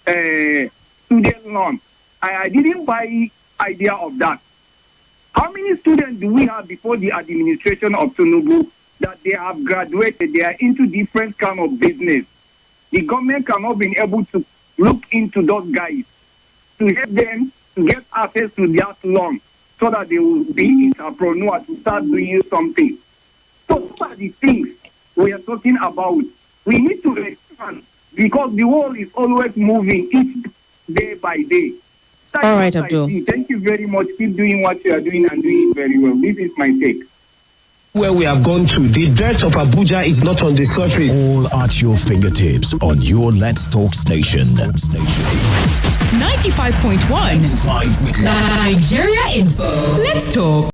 student loan, I didn't buy idea of that. How many students do we have before the administration of Tinubu that they have graduated, they are into different kind of business? The government cannot be able to look into those guys to help them to get access to that loan so that they will be entrepreneurs to start doing something. So what are the things we are talking about? We need to expand because the world is always moving each day by day. All right, Abdul. Thank you very much. Keep doing what you are doing and doing it very well. This is my take. Where we have gone to, the dirt of Abuja is not on the surface. All at your fingertips on your Let's Talk station. 95.1 Nigeria Info. Let's Talk.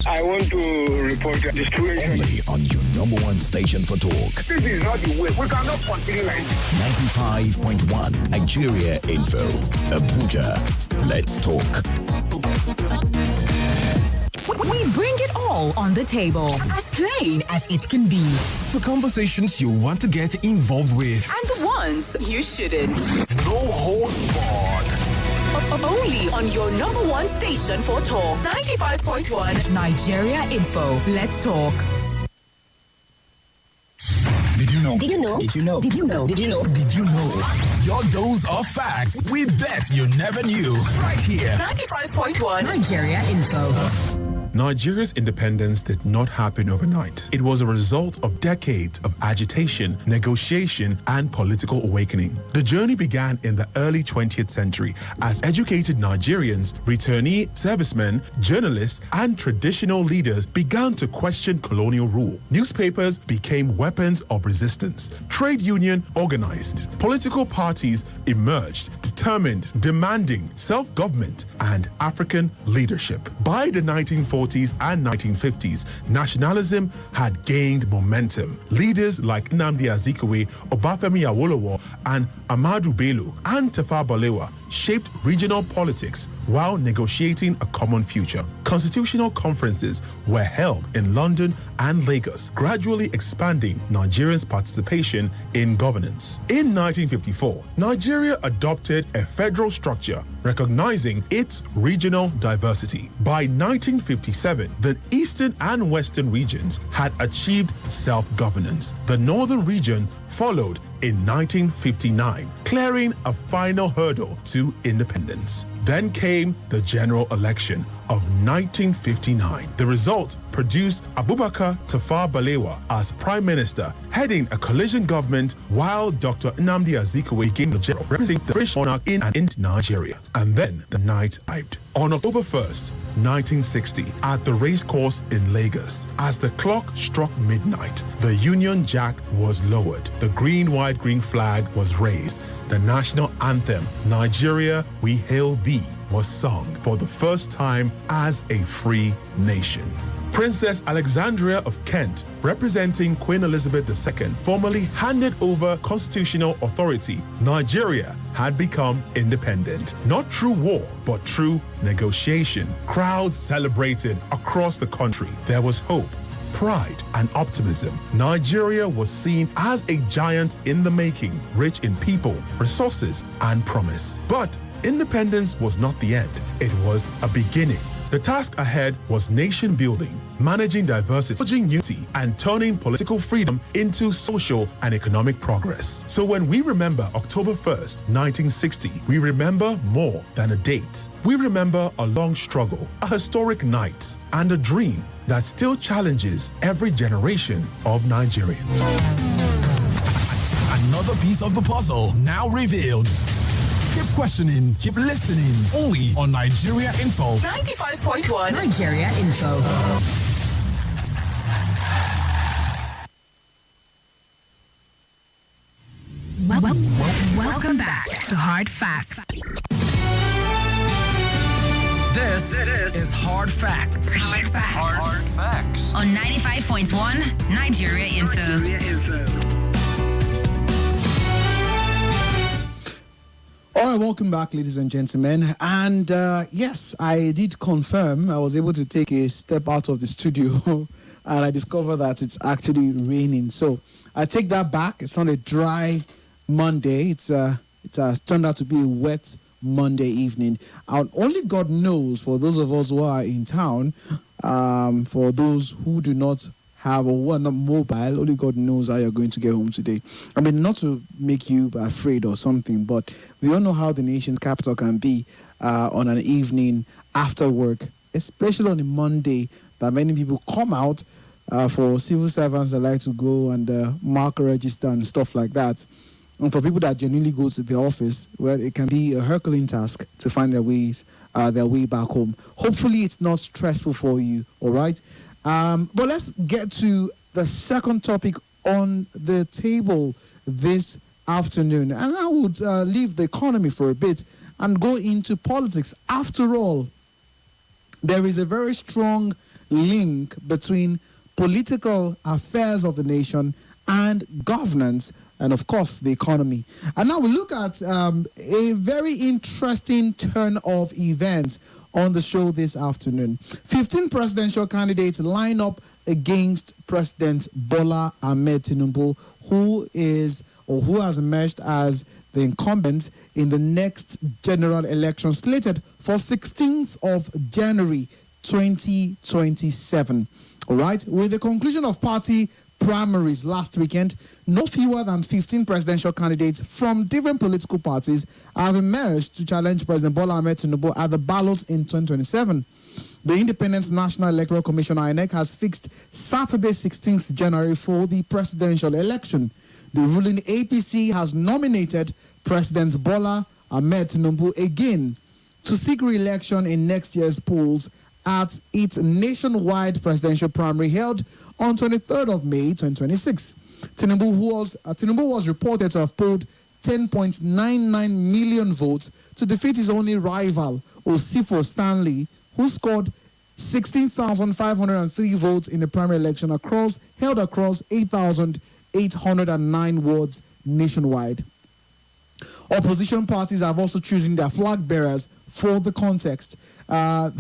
I want to report the situation. Only on your number one station for talk. This is not the way. We cannot continue like this. 95.1 Nigeria Info. Abuja. Let's talk. We bring it all on the table, as plain as it can be. The conversations you want to get involved with. And the ones you shouldn't. No hold barred. Only on your number one station for talk. 95.1 Nigeria Info. Let's talk. Did you know? Did you know? Did you know? Did you know? Did you know? Did you know? Your dose of facts we bet you never knew. Right here. 95.1 Nigeria Info. Nigeria's independence did not happen overnight. It was a result of decades of agitation, negotiation, and political awakening. The journey began in the early 20th century as educated Nigerians, returnee servicemen, journalists, and traditional leaders began to question colonial rule. Newspapers became weapons of resistance. Trade union organized. Political parties emerged, determined, demanding self-government and African leadership. By the 1940s and 1950s, nationalism had gained momentum. Leaders like Nnamdi Azikiwe, Obafemi Awolowo, and Ahmadu Bello and Tafawa Balewa shaped regional politics while negotiating a common future. Constitutional conferences were held in London and Lagos, gradually expanding Nigerians' participation in governance. In 1954, Nigeria adopted a federal structure recognizing its regional diversity. By 1957, the eastern and western regions had achieved self-governance. The northern region followed in 1959, clearing a final hurdle to independence. Then came the general election of 1959. The result produced Abubakar Tafawa Balewa as Prime Minister, heading a coalition government, while Dr. Nnamdi Azikiwe became the general, representing the British monarch in and in Nigeria. And then the night arrived. On October 1st, 1960, at the racecourse in Lagos, as the clock struck midnight, the Union Jack was lowered. The green, white, green flag was raised. The national anthem, Nigeria, We Hail Thee, was sung for the first time as a free nation. Princess Alexandria of Kent, representing Queen Elizabeth II, formally handed over constitutional authority. Nigeria had become independent, not through war, but through negotiation. Crowds celebrated across the country. There was hope, pride, and optimism. Nigeria was seen as a giant in the making, rich in people, resources, and promise. But independence was not the end. It was a beginning. The task ahead was nation building, managing diversity, forging unity, and turning political freedom into social and economic progress. So when we remember October 1st, 1960, we remember more than a date. We remember a long struggle, a historic night, and a dream that still challenges every generation of Nigerians. Another piece of the puzzle now revealed. Keep questioning, keep listening. Only on Nigeria Info. 95.1 Nigeria Info. Welcome back to Hard Facts. This is Hard Facts. Hard Facts. Hard Facts. On 95.1 Nigeria Info. All right, welcome back, ladies and gentlemen. And yes, I did confirm I was able to take a step out of the studio and I discovered that it's actually raining. So I take that back. It's not a dry Monday. It has turned out to be a wet Monday evening. And only God knows, for those of us who are in town, for those who do not have or who are not mobile, only God knows how you're going to get home today. I mean, not to make you afraid or something, but we all know how the nation's capital can be on an evening after work, especially on a Monday, that many people come out for civil servants that like to go and mark a register and stuff like that. And for people that genuinely go to the office, well, it can be a Herculean task to find their way back home. Hopefully, it's not stressful for you, all right? But let's get to the second topic on the table this afternoon. And I would leave the economy for a bit and go into politics. After all, there is a very strong link between political affairs of the nation and governance and, of course, the economy. And now we look at a very interesting turn of events on the show this afternoon. 15 presidential candidates line up against President Bola Ahmed Tinubu, who has emerged as the incumbent in the next general election slated for 16th of January 2027. All right, with the conclusion of party primaries last weekend, no fewer than 15 presidential candidates from different political parties have emerged to challenge President Bola Ahmed Tinubu at the ballots in 2027. The Independent National Electoral Commission, INEC, has fixed Saturday, 16th January for the presidential election. The ruling APC has nominated President Bola Ahmed Tinubu again to seek re-election in next year's polls at its nationwide presidential primary held on 23rd of May 2026. Tinubu was reported to have polled 10.99 million votes to defeat his only rival, Osifo Stanley, who scored 16,503 votes in the primary election held across 8,809 wards nationwide. Opposition parties have also chosen their flag bearers for the contest. The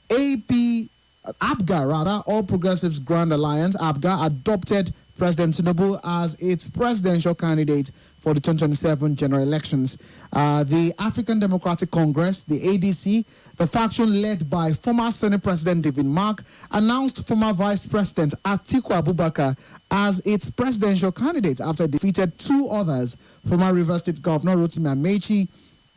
APGA, All Progressives Grand Alliance, APGA, adopted President Tinubu as its presidential candidate for the 2027 general elections. The African Democratic Congress, the ADC, the faction led by former Senate President David Mark, announced former Vice President Atiku Abubakar as its presidential candidate after defeated two others, former Rivers State Governor Rotimi Amechi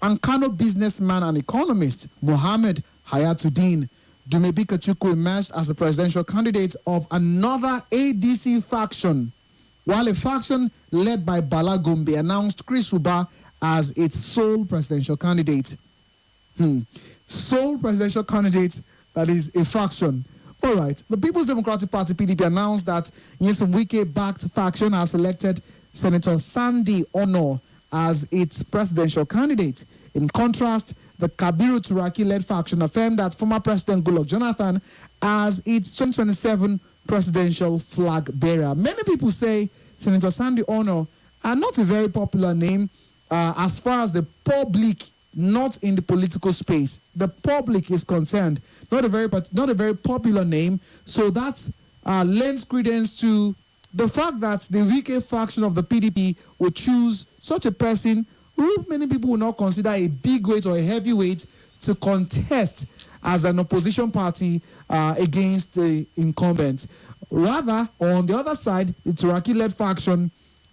and Kano businessman and economist Mohammed Hayatuddin. Dumebi Kachukwu emerged as the presidential candidate of another ADC faction, while a faction led by Bala Gombe announced Chris Uba as its sole presidential candidate. Sole presidential candidate, that is a faction. All right. The People's Democratic Party, PDP, announced that Nyesom Wike-backed faction has selected Senator Sandy Ono as its presidential candidate. In contrast, the Kabiru Turaki-led faction affirmed that former President Goodluck Jonathan as its 2027 presidential flag bearer. Many people say Senator Sandy Ono are not a very popular name as far as the public, not in the political space, the public is concerned. Not a very popular name. So that lends credence to the fact that the Wike faction of the PDP would choose such a person who many people will not consider a big weight or a heavyweight to contest as an opposition party against the incumbent. Rather, on the other side, the Turaki-led faction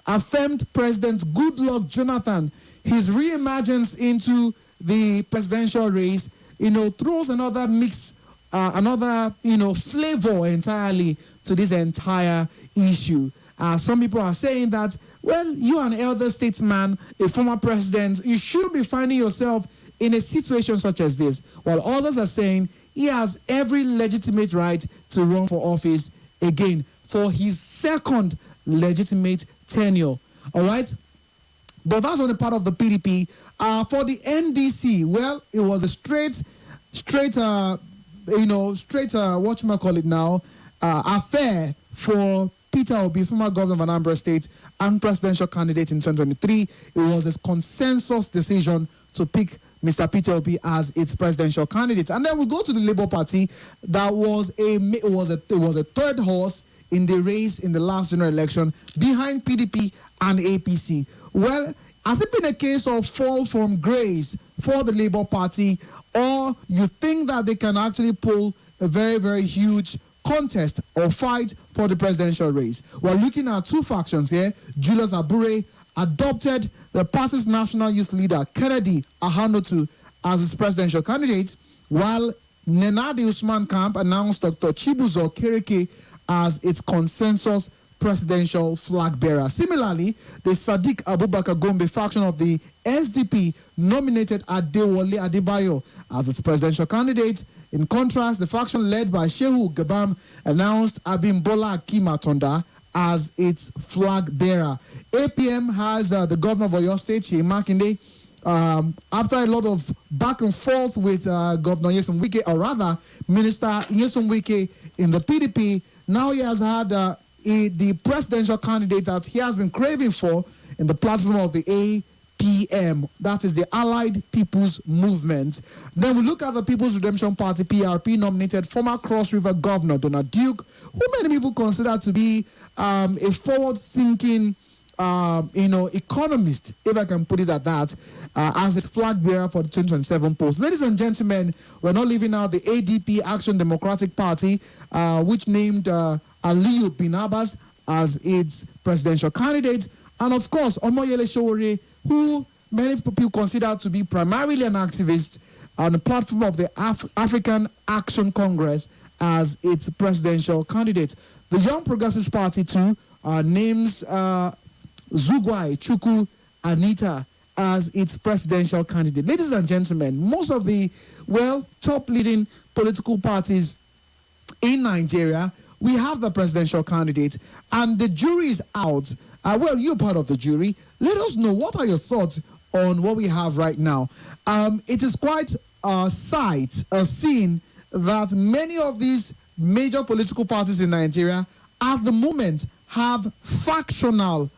affirmed President Goodluck Jonathan, his re-emergence into the presidential race, throws another mix, flavor entirely to this entire issue. Some people are saying that, well, you are an elder statesman, a former president, you shouldn't be finding yourself in a situation such as this. While others are saying he has every legitimate right to run for office again for his second legitimate tenure. All right? But that's on the part of the PDP. For the NDC, well, it was a straight, affair for Peter Obi, former governor of Anambra State and presidential candidate in 2023. It was a consensus decision to pick Mr. Peter Obi as its presidential candidate. And then we go to the Labour Party. That was a third horse in the race in the last general election behind PDP and APC. Well, has it been a case of fall from grace for the Labour Party, or you think that they can actually pull a very, very huge contest or fight for the presidential race? We're looking at two factions here. Julius Abure adopted the party's national youth leader, Kennedy Ahanotu, as his presidential candidate, while Nenadi Usman Camp announced Dr. Chibuzo Kereke as its consensus presidential flag bearer. Similarly, the Sadiq Abubakar Gombe faction of the SDP nominated Adewale Adebayo as its presidential candidate. In contrast, the faction led by Shehu Gabam announced Abimbola Akimatonda as its flag bearer. APM has the governor of Oyo State, Sheyi Makinde, after a lot of back and forth with Governor Nyesom Wike, or rather Minister Nyesom Wike in the PDP, now he has had the presidential candidate that he has been craving for in the platform of the APM, that is the Allied People's Movement. Then we look at the People's Redemption Party, PRP, nominated former Cross River Governor Donald Duke, who many people consider to be a forward-thinking economist, if I can put it at that, as its flag bearer for the 2027 polls. Ladies and gentlemen, we're not leaving out the ADP, Action Democratic Party, which named Aliyu Bin Abbas as its presidential candidate, and of course, Omoyele Sowore, who many people consider to be primarily an activist on the platform of the African Action Congress as its presidential candidate. The Young Progressives Party too names Zugwai Chukwu Anita as its presidential candidate. Ladies and gentlemen, most of the, top leading political parties in Nigeria, we have the presidential candidate, and the jury is out. You're part of the jury. Let us know, what are your thoughts on what we have right now? It is quite a scene that many of these major political parties in Nigeria at the moment have factional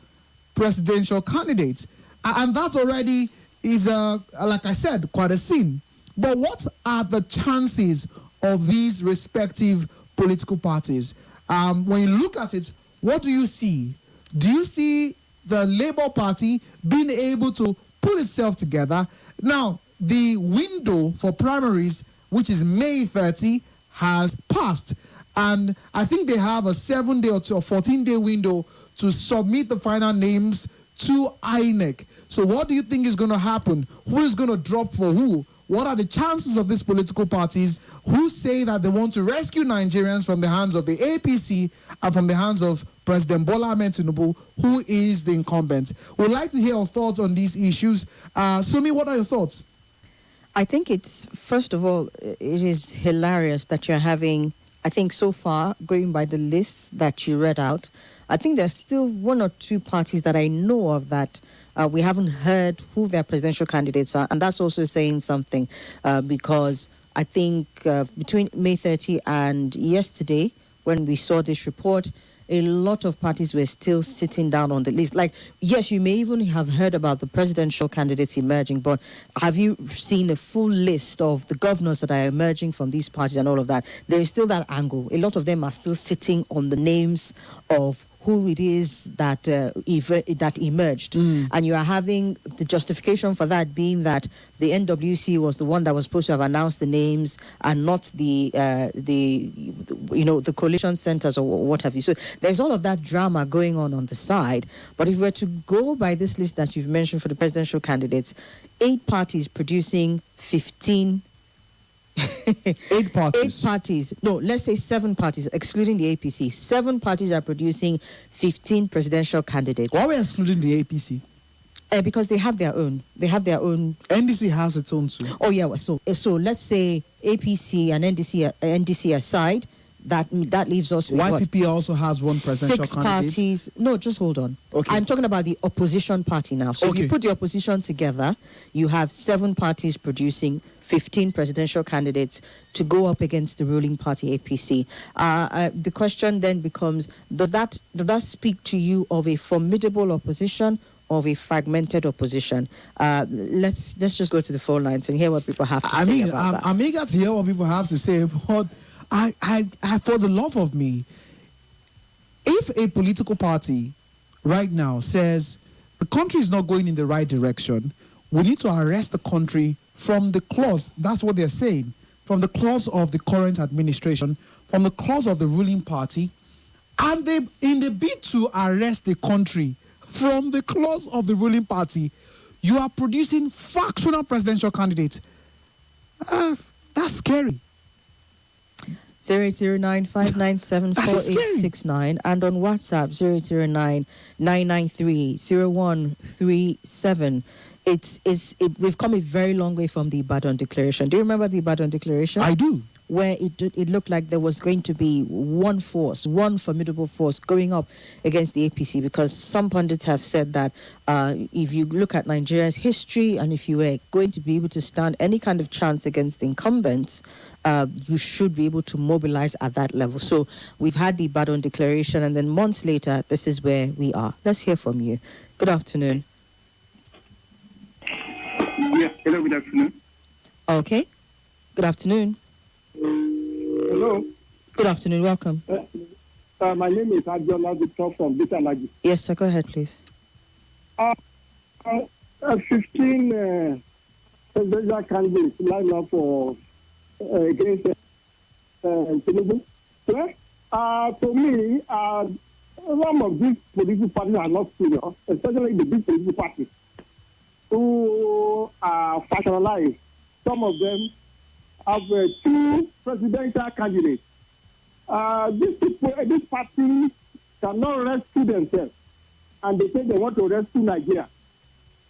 presidential candidates, and that already is like I said, quite a scene. But what are the chances of these respective political parties? When you look at it, what do you see? Do you see the Labour Party being able to pull itself together? Now, the window for primaries, which is May 30, has passed. And I think they have a 7-day or 14-day window to submit the final names to INEC. So what do you think is going to happen? Who is going to drop for who? What are the chances of these political parties who say that they want to rescue Nigerians from the hands of the APC and from the hands of President Bola Ahmed Tinubu, who is the incumbent? We'd like to hear your thoughts on these issues. Somi, what are your thoughts? I think first of all, it is hilarious that you're having, I think so far, going by the list that you read out, I think there's still one or two parties that I know of that we haven't heard who their presidential candidates are. And that's also saying something because I think between May 30 and yesterday, when we saw this report, a lot of parties were still sitting down on the list. Like, yes, you may even have heard about the presidential candidates emerging, but have you seen a full list of the governors that are emerging from these parties and all of that? There is still that angle. A lot of them are still sitting on the names of who it is that emerged. And you are having the justification for that being that the NWC was the one that was supposed to have announced the names and not the coalition centers or what have you. So there's all of that drama going on the side. But if we're to go by this list that you've mentioned for the presidential candidates, 8 parties producing 15 8 parties. 8 parties. No, let's say 7 parties, excluding the APC. 7 parties are producing 15 presidential candidates. Why are we excluding the APC? Because they have their own. NDC has its own too. Oh yeah. So let's say APC and NDC aside. That leaves us with YPP also has one presidential 6 candidate. parties. No, just hold on. Okay. I'm talking about the opposition party now. So if you put the opposition together, you have 7 parties producing 15 presidential candidates to go up against the ruling party APC. The question then becomes: does that speak to you of a formidable opposition, of a fragmented opposition? Let's just go to the phone lines and hear what people have to say about that. I'm eager to hear what people have to say, but I, for the love of me, if a political party right now says the country is not going in the right direction, we need to arrest the country from the clause, that's what they're saying, from the clause of the current administration, from the clause of the ruling party, and they, in the bid to arrest the country from the clause of the ruling party, you are producing factional presidential candidates. That's scary. 0809-597-4869 and on WhatsApp 009-993-0137. We've come a very long way from the Ibadan Declaration. Do you remember the Ibadan Declaration? I do. where it looked like there was going to be one formidable force going up against the APC, because some pundits have said that if you look at Nigeria's history and if you were going to be able to stand any kind of chance against the incumbents, you should be able to mobilize at that level. So we've had the Ibadan declaration, and then months later, this is where we are. Let's hear from you. Good afternoon. Yes, hello, good afternoon. Okay. Good afternoon. Hello. Good afternoon, welcome. My name is Adjola Victor from Bitalagi. Yes, sir, go ahead, please. 15 presidential candidates lined up for against Tinubu. To me, some of these political parties are not serious, especially the big political parties who are factionalized. Some of them have 2 presidential candidates. These parties cannot rescue themselves, and they say they want to rescue Nigeria.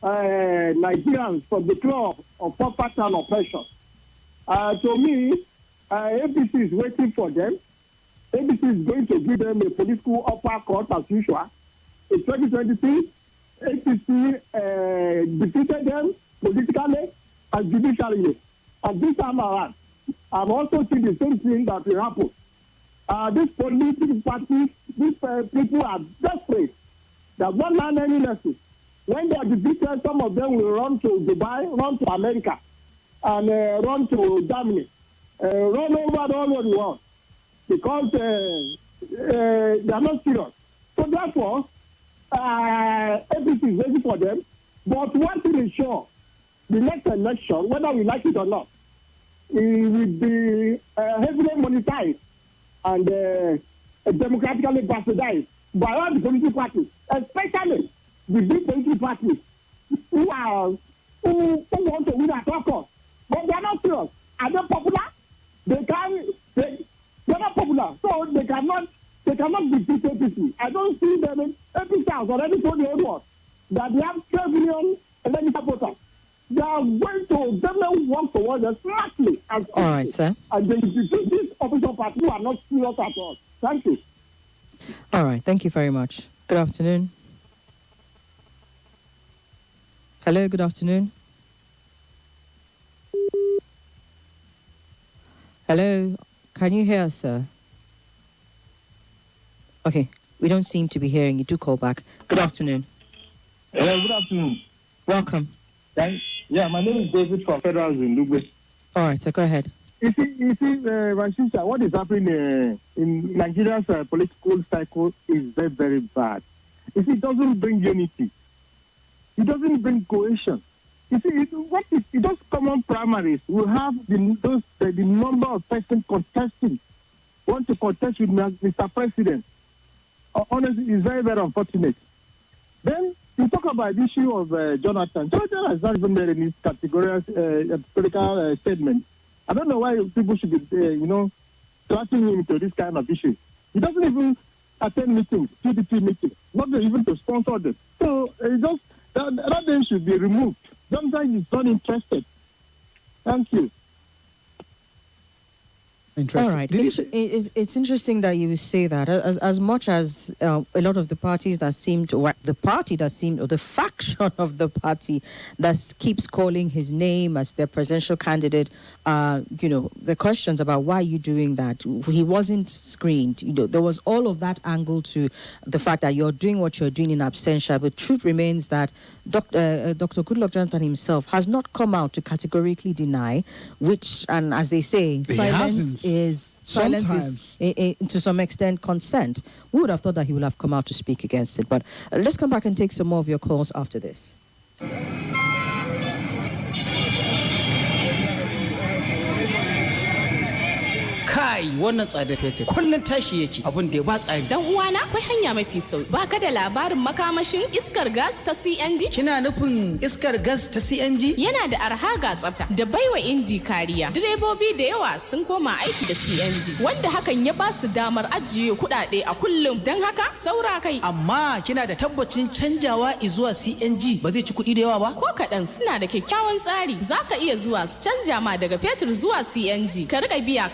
Nigerians from the club of poverty and oppression. To me, APC is waiting for them. APC is going to give them a political uppercut as usual. In 2023, APC defeated them politically and judicially. And this time around, I'm also seeing the same thing that will happen. These political parties, these people are desperate. They have not learned any lesson. When they are defeated, some of them will run to Dubai, run to America, and run to Germany, run over all over the world, because they are not serious. So therefore, everything is ready for them. But one thing is sure, the next election, whether we like it or not, it will be heavily monetized and democratically bastardized by all the political parties, especially the big political parties who want to win at all costs. But they are not serious. Are they popular? They are not popular, so they cannot defeat APC. I don't see them. APC has already told the world that they have 12 million electoral voters. They are going to definitely work towards us smartly. All right, sir. And they defeat these official parties who are not serious at all. Thank you. All right, thank you very much. Good afternoon. Hello, good afternoon. Hello, can you hear us, sir? Okay, we don't seem to be hearing you. Do call back. Good afternoon. Hello, good afternoon. Welcome. Yeah, my name is David from Federal Zimbabwe. All right, so go ahead. You see, my sister, what is happening in Nigeria's political cycle is very, very bad. You see, it doesn't bring unity. It doesn't bring cohesion. You see, those common primaries will have the number of persons contesting, want to contest with Mr. President. Honestly, it's very, very unfortunate. Then you talk about the issue of Jonathan. Jonathan has not even made any categorical political statement. I don't know why people should be, thrusting him into this kind of issue. He doesn't even attend meetings, PDP meetings, not even to sponsor them. So that thing should be removed. Jonathan is not interested. Thank you. All right. It's interesting that you say that. As much as a lot of the parties that seem to, the party that seemed, or the faction of the party that keeps calling his name as their presidential candidate, the questions about why are you doing that? He wasn't screened. There was all of that angle to the fact that you're doing what you're doing in absentia. But truth remains that Dr. Goodluck Jonathan himself has not come out to categorically deny, which, and as they say, silence is to some extent consent. We would have thought that he would have come out to speak against it. But let's come back and take some more of your calls after this. Kai wannan tsada fete kullun tashi yake abin da ya ba tsari. Dan uwana akwai hanya mafi sauki. Baka da labarin makamashin iskar gas ta CNG? Kina nufin iskar gas ta CNG? Yana da arha ga tsafta da baiwa inji kariya. Direbobi da yawa sun koma aiki da CNG wanda hakan ya ba su damar ajiye kuɗaɗe a kullum. Dan haka saura kai. Amma kina da tabbacin canjawa zuwa CNG ba zai ci kuɗi da yawa ba? Ko kaɗan suna da kyakkyawan tsari. Zaka iya zuwa su canja ma daga fetur zuwa CNG. Ka riƙa biya